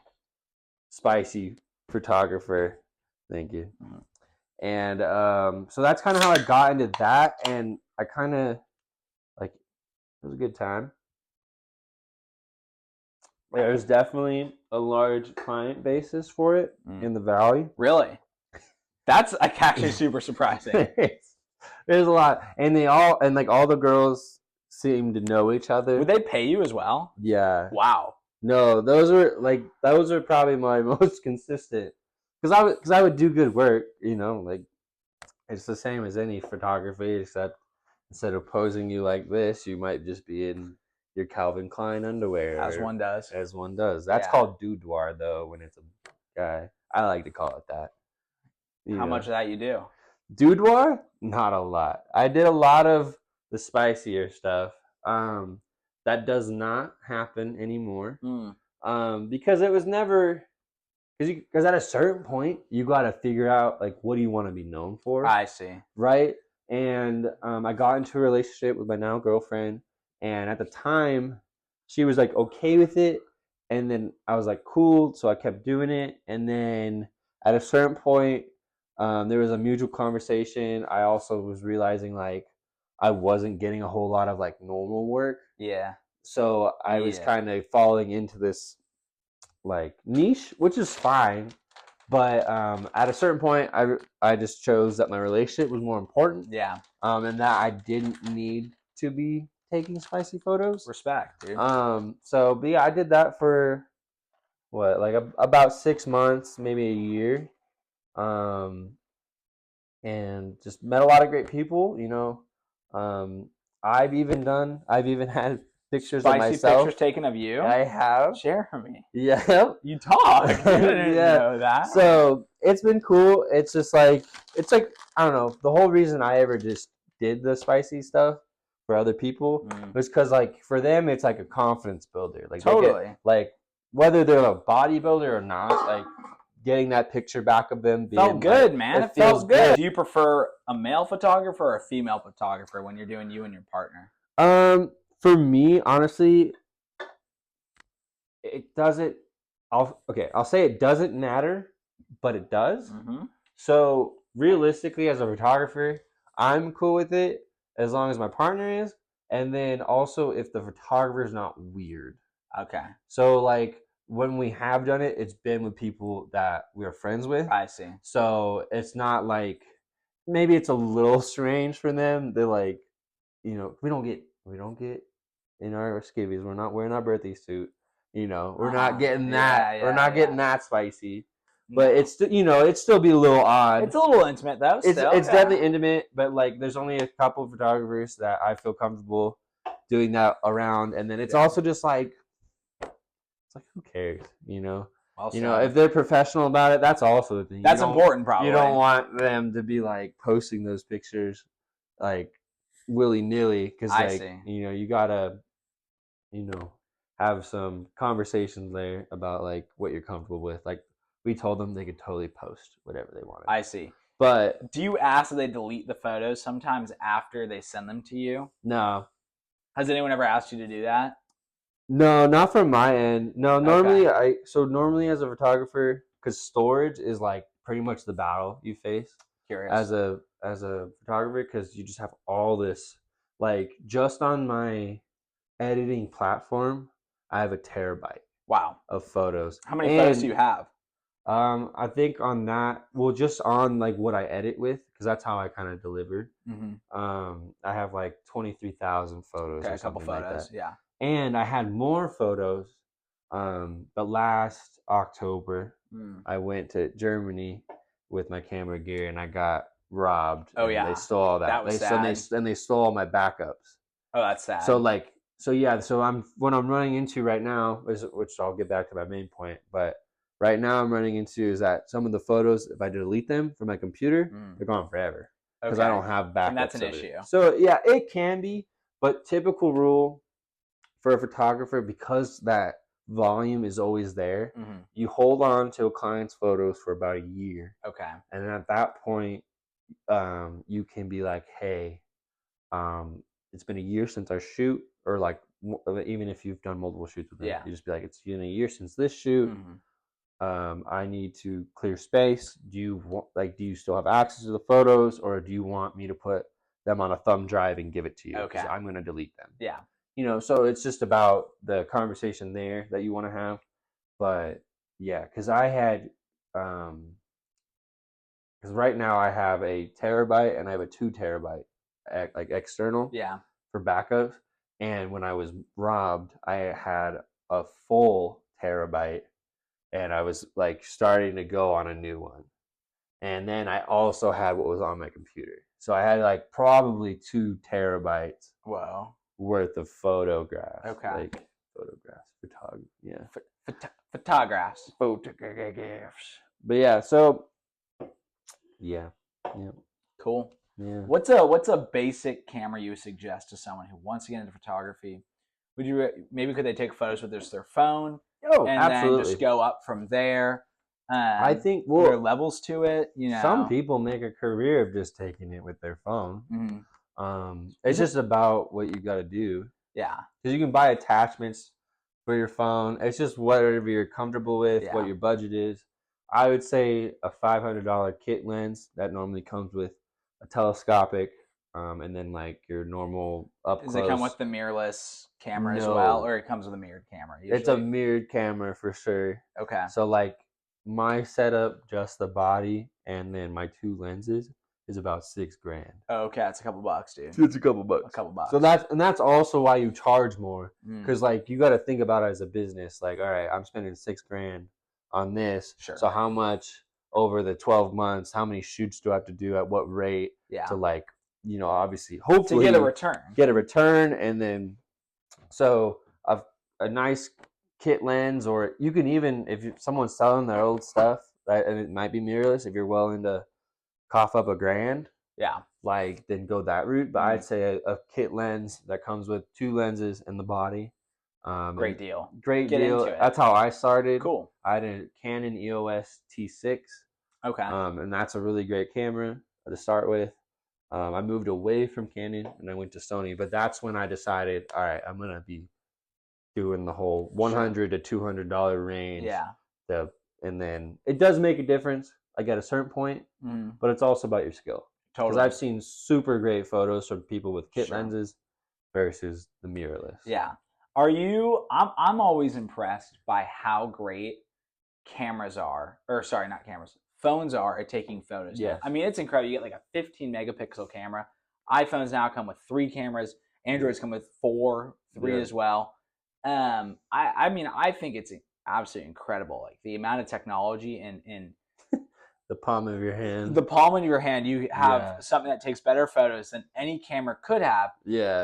spicy photographer. Thank you. Mm-hmm. And so that's kind of how I got into that, and I kind of like it was a good time. There's definitely a large client basis for it in the Valley. Really? That's actually super surprising. There's a lot, and all the girls seem to know each other. Would they pay you as well? Yeah. Wow. No, those are probably my most consistent, because I would do good work, like it's the same as any photography, except instead of posing you like this, you might just be in your Calvin Klein underwear. As one does. That's called boudoir, though, when it's a guy. I like to call it that. How much of that you do? Boudoir? Not a lot. I did a lot of the spicier stuff. That does not happen anymore. Because it was never... Because at a certain point, you got to figure out, like, what do you want to be known for? I see. Right? And I got into a relationship with my now girlfriend, and at the time, she was, like, okay with it, and then I was like, cool, so I kept doing it, and then at a certain point, there was a mutual conversation. I also was realizing, like, I wasn't getting a whole lot of, like, normal work. Yeah. So I was kind of falling into this, like, niche, which is fine, but at a certain point I just chose that my relationship was more important, and that I didn't need to be taking spicy photos. Respect, dude. So but yeah, I did that for about 6 months, maybe a year, and just met a lot of great people. I've even had pictures of myself. Pictures taken of you? I have. Share for me. Yeah. You talk. I didn't know that. So it's been cool. It's just like, I don't know. The whole reason I ever just did the spicy stuff for other people was because, like, for them, it's like a confidence builder. Like, totally. Like, whether they're a bodybuilder or not, like, getting that picture back of them felt good, like, man. It felt good. Do you prefer a male photographer or a female photographer when you're doing you and your partner? For me, honestly, it doesn't. I'll say it doesn't matter, but it does. So realistically, as a photographer, I'm cool with it as long as my partner is, and then also if the photographer is not weird. Okay. So, like, when we have done it, it's been with people that we're friends with. I see. So it's not like, maybe it's a little strange for them. They're like, we don't get in our skivvies. We're not wearing our birthday suit. We're not getting that. We're not getting that spicy. But it's it'd still be a little odd. It's a little intimate though. It's definitely intimate, but like there's only a couple of photographers that I feel comfortable doing that around, and then it's also just like, it's like, who cares, if they're professional about it, that's also the thing. That's important, probably. You don't want them to be like posting those pictures like willy-nilly, because you gotta have some conversations there about like what you're comfortable with. Like, we told them they could totally post whatever they wanted. I see. But do you ask that they delete the photos sometimes after they send them to you? No. Has anyone ever asked you to do that? No, not from my end. No, normally normally as a photographer, because storage is like pretty much the battle you face. Curious. As a photographer, because you just have all this, like, just on my editing platform, I have a terabyte. Wow. Of photos. How many photos do you have? I think on that, just on like what I edit with, because that's how I kind of deliver. I have like 23,000 photos. Okay, a couple photos, like that. And I had more photos. But last October, I went to Germany with my camera gear, and I got robbed. Oh yeah, they stole all that. That was sad. They stole all my backups. Oh, that's sad. So what I'm running into right now is, which I'll get back to my main point, but right now I'm running into is that some of the photos, if I delete them from my computer, they're gone forever because I don't have backups. And that's an issue. So yeah, it can be, but typical rule for a photographer, because that volume is always there, you hold on to a client's photos for about a year. Okay. And then at that point, you can be like, hey, It's been a year since our shoot, or like even if you've done multiple shoots with them, Yeah. you just be like, it's been a year since this shoot. I need to clear space. Do you still have access to the photos, or do you want me to put them on a thumb drive and give it to you? Okay. I'm going to delete them. Yeah. So it's just about the conversation there that you want to have. But yeah, because I had, because right now I have a terabyte and I have a 2 terabyte like external for backups. And when I was robbed, I had a full terabyte, and I was like starting to go on a new one. And then I also had what was on my computer. So I had like probably 2 terabytes worth of photographs. Okay. Like photography. Yeah. Photographs. But yeah, so yeah. Cool. Yeah. What's a basic camera you would suggest to someone who wants to get into photography? Could they take photos with their phone? Oh, and absolutely. then just go up from there. I think there are levels to it. Some people make a career of just taking it with their phone. It's just about what you got to do. Yeah, because you can buy attachments for your phone. It's just whatever you're comfortable with, what your budget is. I would say a $500 kit lens that normally comes with a telescopic, and then like your normal up close. Does it come with the mirrorless camera as well, or it comes with a mirrored camera? Usually? It's a mirrored camera for sure. Okay. So like my setup, just the body, and then my 2 lenses is about $6,000. Oh, okay, it's a couple bucks, dude. It's a couple bucks. So that's also why you charge more, because like you got to think about it as a business. Like, all right, I'm spending $6,000 on this. Sure. So how much over the 12 months? How many shoots do I have to do at what rate? To like, obviously, hopefully to get a return. Get a return, and then so a nice kit lens, or you can even, if someone's selling their old stuff, right, and it might be mirrorless, if you're willing to cough up $1,000, like then go that route. But I'd say a kit lens that comes with 2 lenses and the body. Great deal. Great deal. That's how I started. Cool. I had a Canon EOS T6. Okay. And that's a really great camera to start with. I moved away from Canon and I went to Sony, but that's when I decided, all right, I'm gonna be doing the whole $100 to $200 range. And then it does make a difference, like at a certain point, but it's also about your skill. Because I've seen super great photos from people with kit lenses versus the mirrorless. Yeah. I'm always impressed by how great cameras are, or sorry, not cameras, phones are at taking photos. Yeah. I mean, it's incredible. You get like a 15 megapixel camera. iPhones now come with 3 cameras. Androids come with 3 as well. I mean, I think it's absolutely incredible. Like the amount of technology in the palm of your hand. The palm of your hand, you have something that takes better photos than any camera could have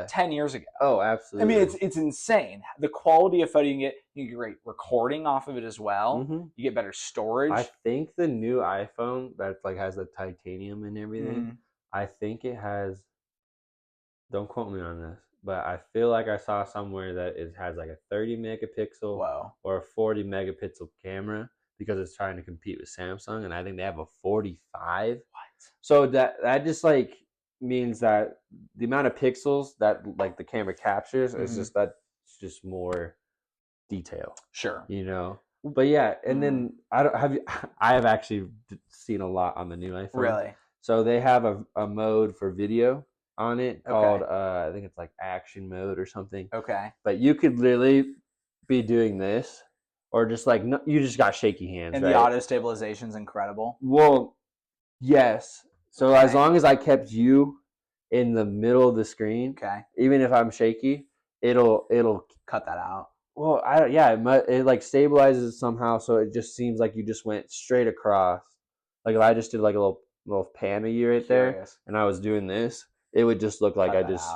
10 years ago. Oh, absolutely. I mean, it's insane. The quality of photo you get great recording off of it as well. You get better storage. I think the new iPhone that like has the titanium and everything, I think it has, don't quote me on this, but I feel like I saw somewhere that it has like a 30 megapixel or a 40 megapixel camera, because it's trying to compete with Samsung, and I think they have a 45. So that just like means that the amount of pixels that like the camera captures is just more detail. Sure. But yeah, and then I have actually seen a lot on the new iPhone. Really? So they have a mode for video on it called I think it's like action mode or something. Okay. But you could literally be doing this, or just like you just got shaky hands. And the auto stabilization is incredible. Well, yes. So as long as I kept you in the middle of the screen, even if I'm shaky, it'll cut that out. Well, it like stabilizes somehow, so it just seems like you just went straight across. Like if I just did like a little pan of you right there, and I was doing this, it would just look like I just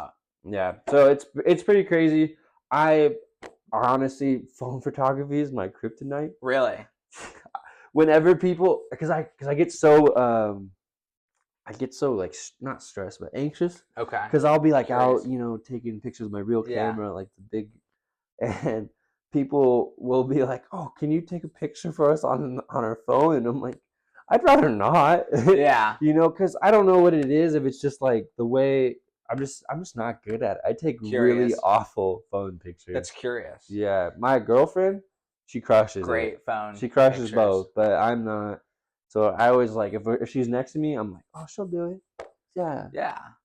So it's pretty crazy. Honestly, phone photography is my kryptonite. Really? Whenever people, because I get so like not stressed but anxious. Okay. Because I'll be like out, taking pictures with my real camera, like the big, and people will be like, "Oh, can you take a picture for us on our phone?" And I'm like, I'd rather not. Yeah. Because I don't know what it is. If it's just like the way I'm just not good at it. I take really Curious. awful phone pictures. That's curious. Yeah, my girlfriend, she crushes Great it. phone. She crushes pictures. both, but I'm not. So I always like if she's next to me, I'm like, oh, she'll do it. Yeah.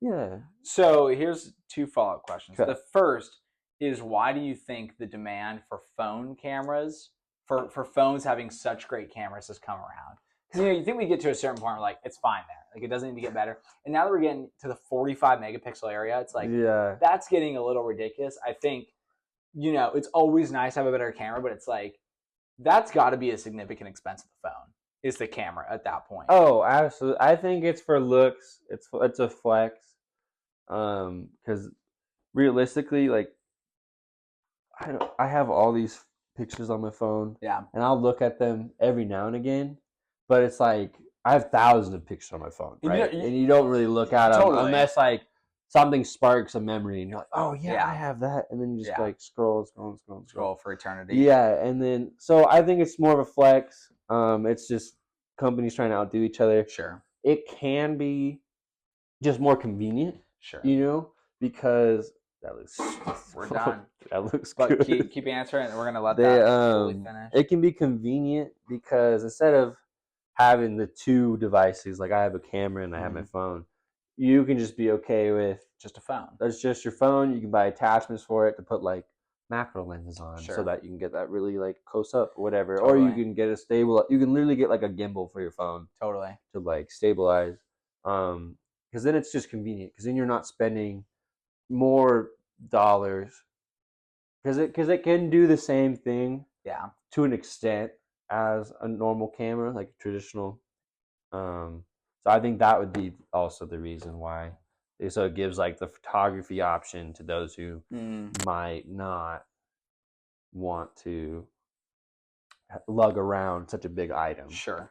Yeah. So here's 2 follow-up questions. Okay. The first is, why do you think the demand for phone cameras, for phones having such great cameras, has come around? Because you think we get to a certain point where like it's fine there, like it doesn't need to get better. And now that we're getting to the 45 megapixel area, it's like that's getting a little ridiculous. I think it's always nice to have a better camera, but it's like that's got to be a significant expense of the phone. Is the camera at that point? Oh, absolutely. I think it's for looks. It's a flex. Because realistically, like I have all these pictures on my phone. Yeah. And I'll look at them every now and again, but it's like I have thousands of pictures on my phone, right? And you don't really look at them unless like something sparks a memory, and you're like, oh yeah, I have that, and then you just like scroll for eternity. Yeah, and then so I think it's more of a flex. It's just companies trying to outdo each other. Sure. It can be just more convenient. Sure. Because that looks. We're done. That looks good. But keep answering, and we're gonna let that fully finish. It can be convenient because instead of having the 2 devices, like I have a camera and I have my phone, you can just be okay with just a phone. That's just your phone. You can buy attachments for it to put like macro lenses on, so that you can get that really like close up or whatever. Or you can get a stable. You can literally get like a gimbal for your phone. Totally. To like stabilize. Because then it's just convenient. Because then you're not spending more dollars. Because it can do the same thing. Yeah. To an extent as a normal camera, like a traditional. So I think that would be also the reason why. So it gives like the photography option to those who might not want to lug around such a big item. Sure.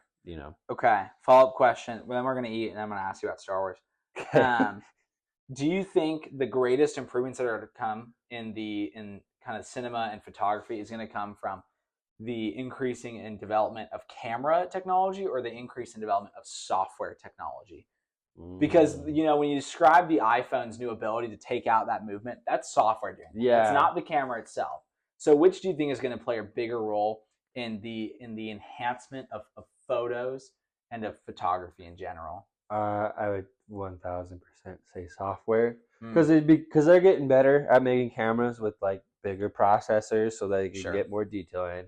Okay. Follow-up question. Then we're going to eat, and I'm going to ask you about Star Wars. Do you think the greatest improvements that are to come in kind of cinema and photography is going to come from the increasing in development of camera technology, or the increase in development of software technology? Because when you describe the iPhone's new ability to take out that movement, that's software doing that. Yeah. It's not the camera itself. So which do you think is going to play a bigger role in the enhancement of photos and of photography in general? I would 1000% say software, because they're getting better at making cameras with like bigger processors, so that you can get more detail in.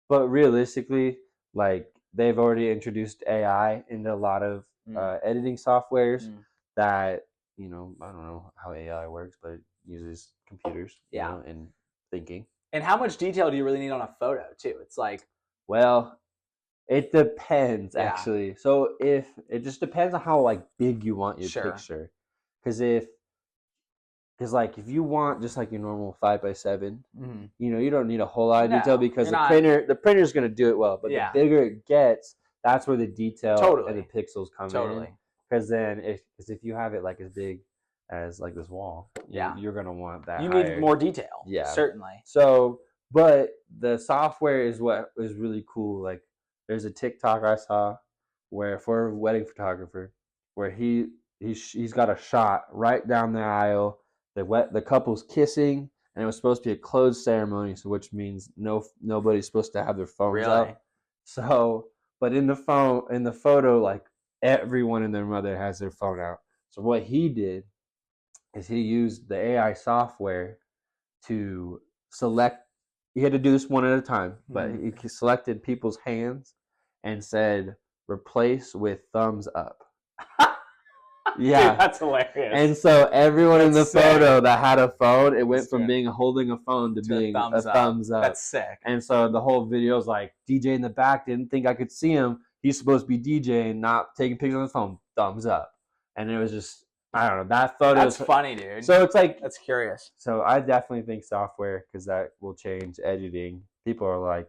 But realistically, like they've already introduced AI into a lot of editing softwares that I don't know how AI works, but it uses computers, and thinking. And how much detail do you really need on a photo too? It's like, well, it depends actually. So if it just depends on how like big you want your picture, because if you want just like your normal 5x7, you don't need a whole lot of detail, because the printer's gonna do it well. But the bigger it gets, that's where the detail and the pixels come in. Because then if you have it like as big as like this wall, you're gonna want that. You need more detail. Yeah, certainly. So, but the software is what is really cool. Like, there's a TikTok I saw where for a wedding photographer, where he's got a shot right down the aisle. The couple's kissing, and it was supposed to be a closed ceremony, so which means nobody's supposed to have their phones up. So, but in the photo, like everyone and their mother has their phone out. So what he did is he used the AI software to select. He had to do this one at a time, but he selected people's hands and said replace with thumbs up. Yeah, dude, that's hilarious. And so everyone in the photo that had a phone, it went from being holding a phone to being a thumbs up. That's sick. And so the whole video is like, DJ in the back didn't think I could see him. He's supposed to be DJing, not taking pictures on his phone. Thumbs up. And it was just, I don't know, that photo. That's funny, dude. So it's like, that's curious. So I definitely think software, because that will change editing. People are like,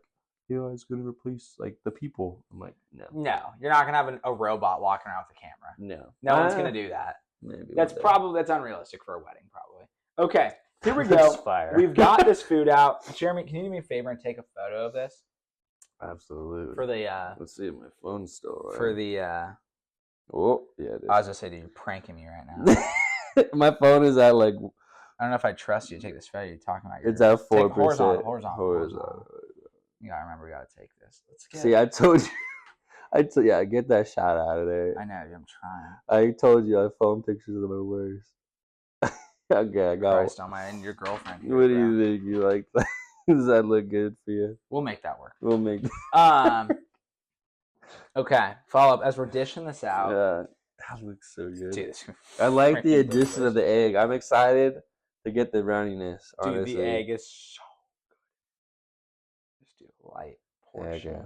it's going to replace like the people. I'm like, no, you're not gonna have a robot walking around with a camera. No one's gonna do that. Maybe that's unrealistic for a wedding, probably. Okay, here we go. We've got this food out. Jeremy, can you do me a favor and take a photo of this? Absolutely. For the let's see if my phone's still right. For the oh yeah, it is. I was gonna say, dude, you're pranking me right now. My phone is at like. I don't know if I trust you to take this photo. You're talking about. It's at 4%. Horizontal. You gotta remember. You gotta take this. Let's get. See, I told you. Yeah, get that shot out of there. I know. I'm trying. I told you, phone pictures are my worst. Okay, I got. Christ on and your girlfriend. Here, what do you think? You like that? Does that look good for you? We'll make that work. We'll make. Okay. Follow up as we're dishing this out. Yeah, that looks so good. Dude, I like the addition of the egg. I'm excited to get the runniness. Honestly, dude, the egg is so good. Just do a light portion. Yeah,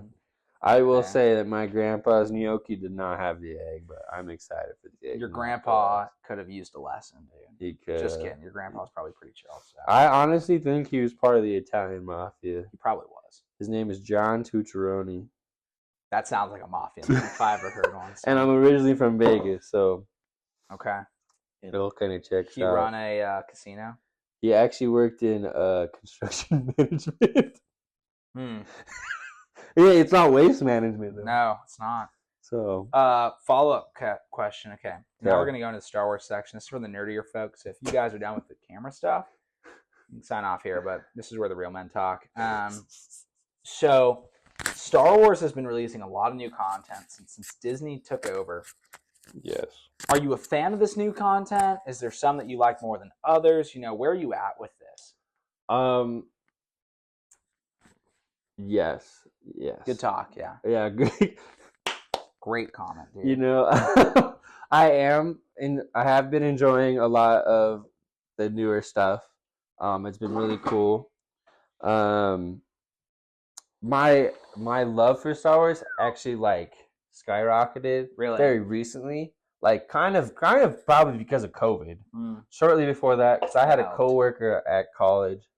I will say that my grandpa's gnocchi did not have the egg, but I'm excited for the egg. Your grandpa could have used a lesson, dude. He could. Just kidding. Your grandpa's probably pretty chill. So. I honestly think he was part of the Italian mafia. He probably was. His name is John Tucciaroni. That sounds like a mafia name if I ever heard one. So. And I'm originally from Vegas, so okay, it all kind of checks out. He run a casino. He actually worked in construction management. Yeah, it's not waste management though. No, it's not. So, follow-up question. Okay, now we're gonna go into the Star Wars section. This is for the nerdier folks. If you guys are done with the camera stuff, you can sign off here. But this is where the real men talk. So, Star Wars has been releasing a lot of new content since Disney took over. Yes. Are you a fan of this new content? Is there some that you like more than others? Where are you at with this? Yes. Good talk. Yeah. Yeah. Great comment, dude. I am, and I have been enjoying a lot of the newer stuff. It's been really cool. My love for Star Wars actually skyrocketed very recently. Kind of probably because of COVID. Shortly before that, because I had a coworker at college,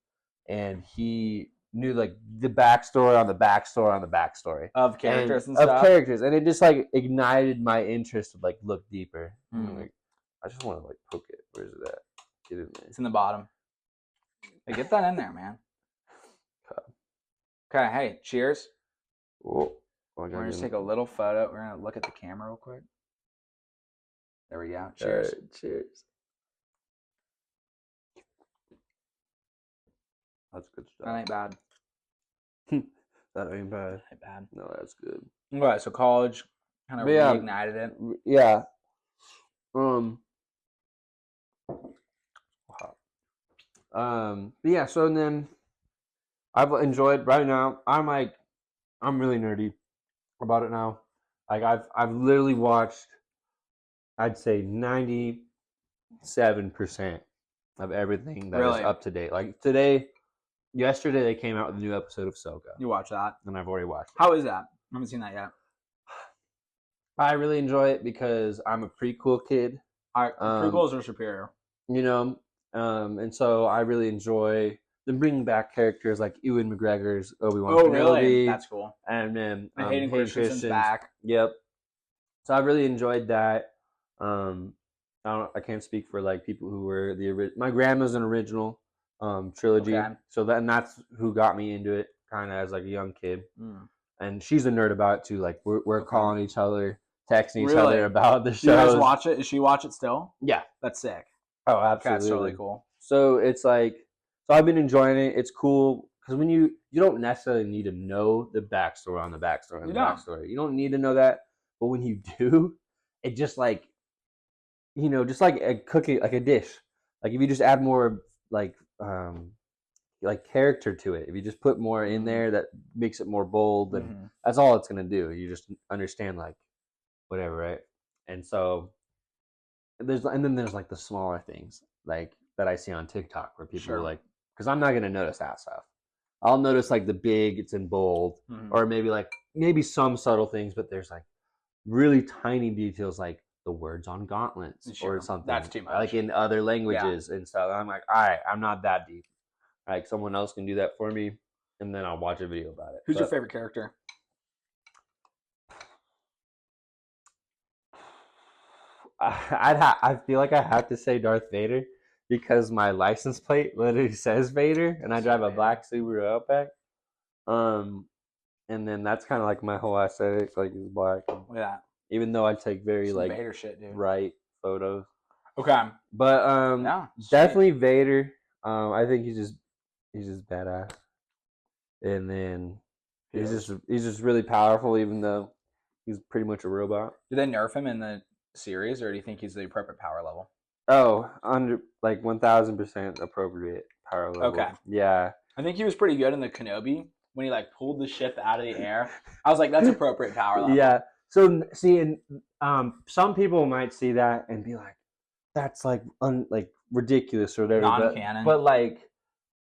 and he knew the backstory on the backstory on the backstory of characters and stuff. And it just ignited my interest to look deeper. I just want to poke it. Where's it at? Get in there. It's in the bottom. Hey, get that in there, man. Okay, hey, cheers. Oh, we're going to just take a little photo. We're going to look at the camera real quick. There we go. Cheers. Right, cheers. That's good stuff. That ain't bad. That ain't bad. That ain't bad. No, that's good. Okay, so college kind of reignited it. Yeah. Yeah, so then I've enjoyed right now. I'm really nerdy about it now. I've literally watched, I'd say 97% of everything that is up to date. Yesterday they came out with a new episode of Ahsoka. You watch that? And I've already watched it. How is that? I haven't seen that yet. I really enjoy it because I'm a prequel kid. Prequels are superior. And so I really enjoy them bringing back characters like Ewan McGregor's Obi-Wan Kenobi. Really? That's cool. And then Hayden Christensen's back. Yep. So I really enjoyed that. I can't speak for people who were the original. My grandma's an original trilogy. Okay. So that's who got me into it kind of as a young kid. And she's a nerd about it too. We're calling each other, texting each other about the show. You guys watch it? Does she watch it still? Yeah. That's sick. Oh, absolutely. That's really cool. So it's so I've been enjoying it. It's cool because when you don't necessarily need to know the backstory on the backstory on the backstory. You don't need to know that. But when you do, it just just like a cookie, like a dish. If you just add more character to it, if you just put more in there that makes it more bold, then that's all it's gonna do. You just understand whatever, right? And so there's the smaller things that I see on TikTok where people are because I'm not gonna notice that stuff. I'll notice the big, it's in bold, or maybe some subtle things, but there's really tiny details the words on gauntlets or something. That's too much. In other languages and stuff. I'm all right, I'm not that deep. Someone else can do that for me, and then I'll watch a video about it. Who's your favorite character? I feel like I have to say Darth Vader because my license plate literally says Vader, and I drive a black Subaru Outback. And then that's kind of my whole aesthetic, is black. Yeah. Even though I take very Vader shit, dude. bright photos. Okay. But Yeah, definitely Vader. I think he's just badass. And then he's just really powerful, even though he's pretty much a robot. Did they nerf him in the series, or do you think he's the appropriate power level? Oh, under like 1000% appropriate power level. Okay. Yeah. I think he was pretty good in the Kenobi when he like pulled the ship out of the air. I was like, that's appropriate power level. Yeah. So see, and some people might see that and be like, that's like like ridiculous or whatever. Non-canon. But like,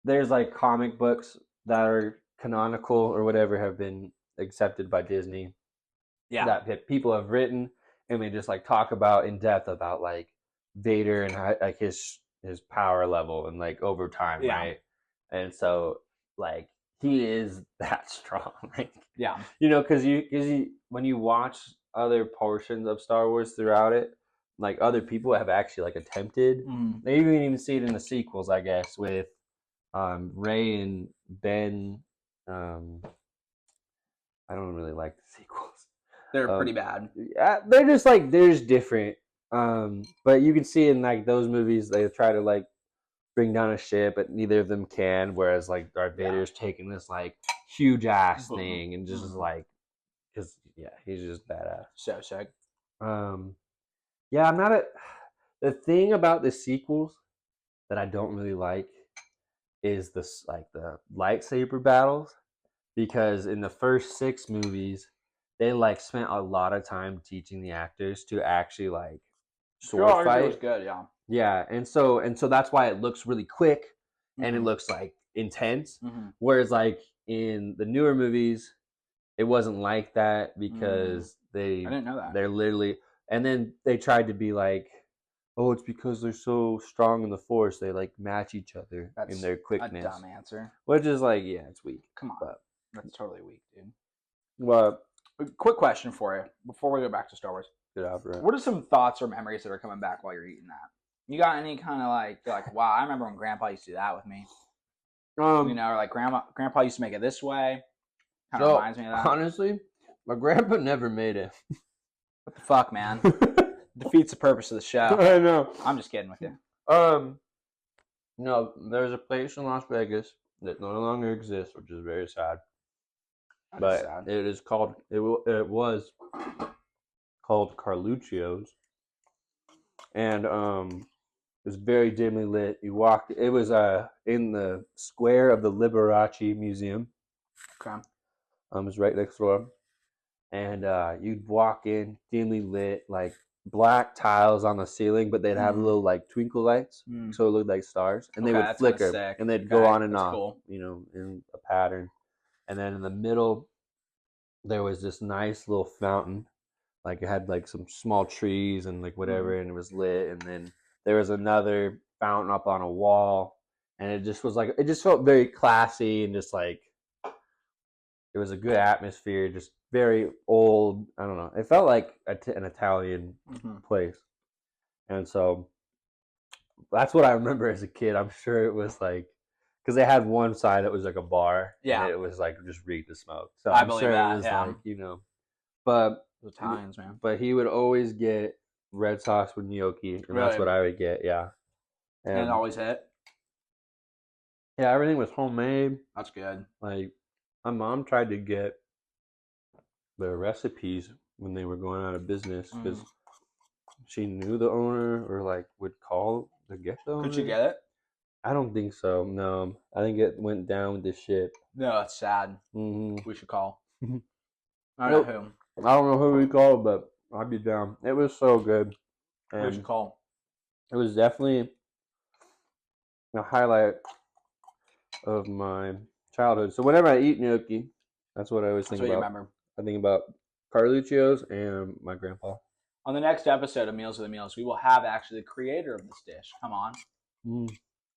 there's like comic books that are canonical or whatever have been accepted by Disney. Yeah. That people have written and they just like talk about in depth about like Vader and like his power level and like over time, right? And so like he is that strong, like because when you watch other portions of Star Wars throughout it, like other people have actually like attempted. They even see it in the sequels, I guess, with Rey and Ben. I don't really like the sequels. They're pretty bad. They're just like they're just different. But you can see in like those movies they try to like bring down a ship, but neither of them can. Whereas like Darth Vader's taking this like huge ass thing and just like, because he's just badass. So sick. Yeah, I'm not a. The thing about the sequels that I don't really like is this like the lightsaber battles, because in the first 6 movies they like spent a lot of time teaching the actors to actually like sword fight. It was good, yeah, and so that's why it looks really quick and it looks like intense. Whereas like in the newer movies, it wasn't like that because I didn't know that. they're literally, and then they tried to be like, oh, it's because they're so strong in the Force, they like match each other in their quickness. A dumb answer. Which is like, yeah, it's weak. Come on, that's totally weak, dude. Well, quick question for you before we go back to Star Wars. Right. What are some thoughts or memories that are coming back while you're eating that? You got any kind of like, wow, I remember when Grandpa used to do that with me. Or like Grandpa used to make it this way. Kind of reminds me of that. Honestly, my grandpa never made it. What the fuck, man? Defeats the purpose of the show. I know. I'm just kidding with you. No, there's a place in Las Vegas that no longer exists, which is very sad. But it is called. It was called Carluccio's, and it was very dimly lit. You walked. It was in the square of the Liberace Museum. Okay. It was right next door, and you'd walk in, dimly lit, like black tiles on the ceiling, but they'd have little like twinkle lights, so it looked like stars, and they would flicker, and they'd go on and off, in a pattern. And then in the middle, there was this nice little fountain, like it had like some small trees and like whatever, and it was lit. And then there was another fountain up on a wall, and it just was like, it just felt very classy and just like it was a good atmosphere, just very old. I don't know. It felt like an Italian place, and so that's what I remember as a kid. I'm sure it was like, because they had one side that was like a bar, and it was like just reeked of smoke. So I'm sure it was like, but Italians, man. But he would always get red sauce with gnocchi, and that's what I would get. Yeah, and it always hit. Yeah, everything was homemade. That's good. Like my mom tried to get the recipes when they were going out of business because she knew the owner or like would call to get the owner. Could you get it? I don't think so. No, I think it went down with the ship. No, that's sad. We should call. I don't know whom. I don't know who we called, but I'd be down. It was so good. And we should call. It was definitely a highlight of my childhood. So whenever I eat gnocchi, that's what I always think about. You remember. I think about Carluccio's and my grandpa. On the next episode of Meals with the Meals, we will have actually the creator of this dish. Come on.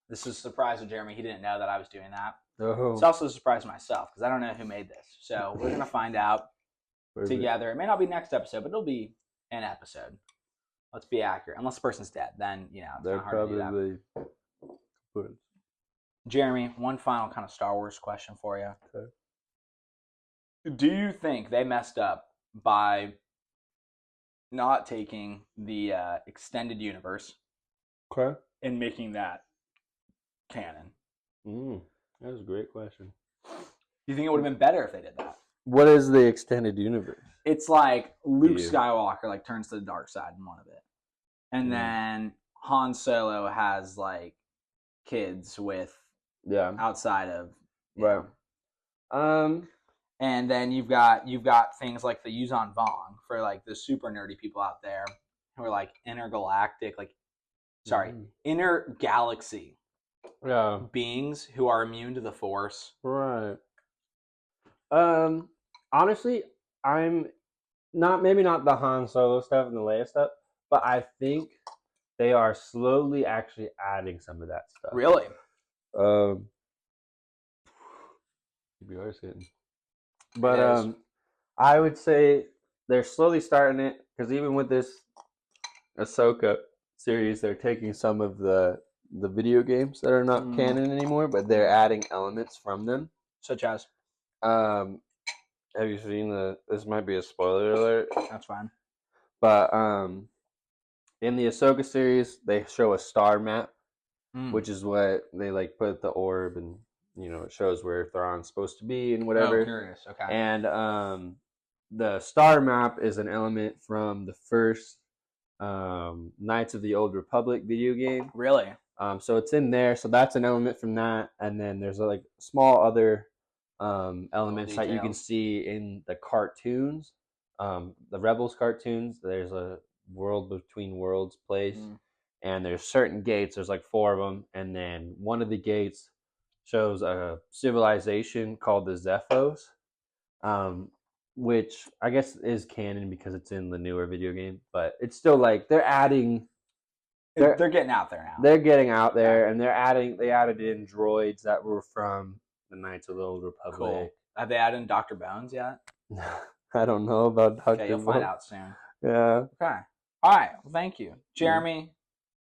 This is a surprise to Jeremy. He didn't know that I was doing that. It's also a surprise to myself because I don't know who made this. So we're going to find out together. It may not be next episode, but it'll be an episode. Let's be accurate. Unless the person's dead, then, it's not hard to do that. Jeremy, one final kind of Star Wars question for you. Okay. Do you think they messed up by not taking the extended universe Okay. in making that canon? That was a great question. Do you think it would have been better if they did that? What is the extended universe? It's like Luke Skywalker like turns to the dark side in one of it, and then Han Solo has like kids with outside of right. And then you've got things like the Yuzhan Vong for like the super nerdy people out there who are like intergalactic, like intergalaxy beings who are immune to the Force. Right. Honestly, I'm maybe not the Han Solo stuff and the Leia stuff, but I think they are slowly actually adding some of that stuff. Really? But I would say they're slowly starting it because even with this Ahsoka series, they're taking some of the video games that are not canon anymore, but they're adding elements from them. Such as? Have you seen this might be a spoiler alert. That's fine. But in the Ahsoka series, they show a star map, which is what they like put the orb and it shows where Thrawn's supposed to be and whatever. Oh, curious. Okay. And the star map is an element from the first Knights of the Old Republic video game. Really? So it's in there. So that's an element from that. And then there's like small other elements that you can see in the cartoons, the Rebels cartoons. There's a World Between Worlds place, and there's certain gates. There's like 4 of them, and then one of the gates shows a civilization called the Zephos, which I guess is canon because it's in the newer video game, but it's still like they're adding. They're getting out there now. They're getting out there, and they added in droids that were from the Knights of the Old Republic. Cool. Have they added in Dr. Bones yet? I don't know about Dr. Okay, you'll find out soon. Yeah. Okay. All right. Well, thank you. Jeremy,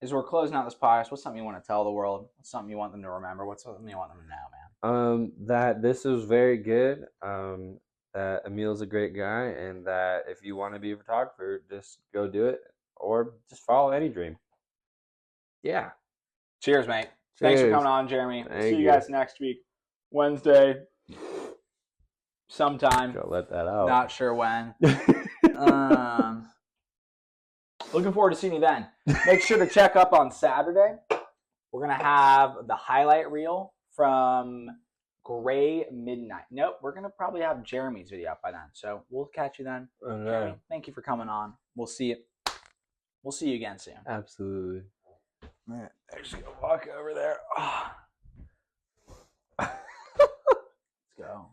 as we're closing out this podcast, what's something you want to tell the world? What's something you want them to remember? What's something you want them to know, man? That this is very good. That Emile's a great guy, and that if you want to be a photographer, just go do it, or just follow any dream. Yeah. Cheers, mate. Cheers. Thanks for coming on, Jeremy. See you guys next week. Wednesday. Sometime. Gotta let that out. Not sure when. Looking forward to seeing you then. Make sure to check up on Saturday. We're going to have the highlight reel from Gray Midnight. Nope, we're going to probably have Jeremy's video up by then. So we'll catch you then. Okay. Jeremy, thank you for coming on. We'll see you. We'll see you again soon. Absolutely. All right, let's go walk over there. Let's go.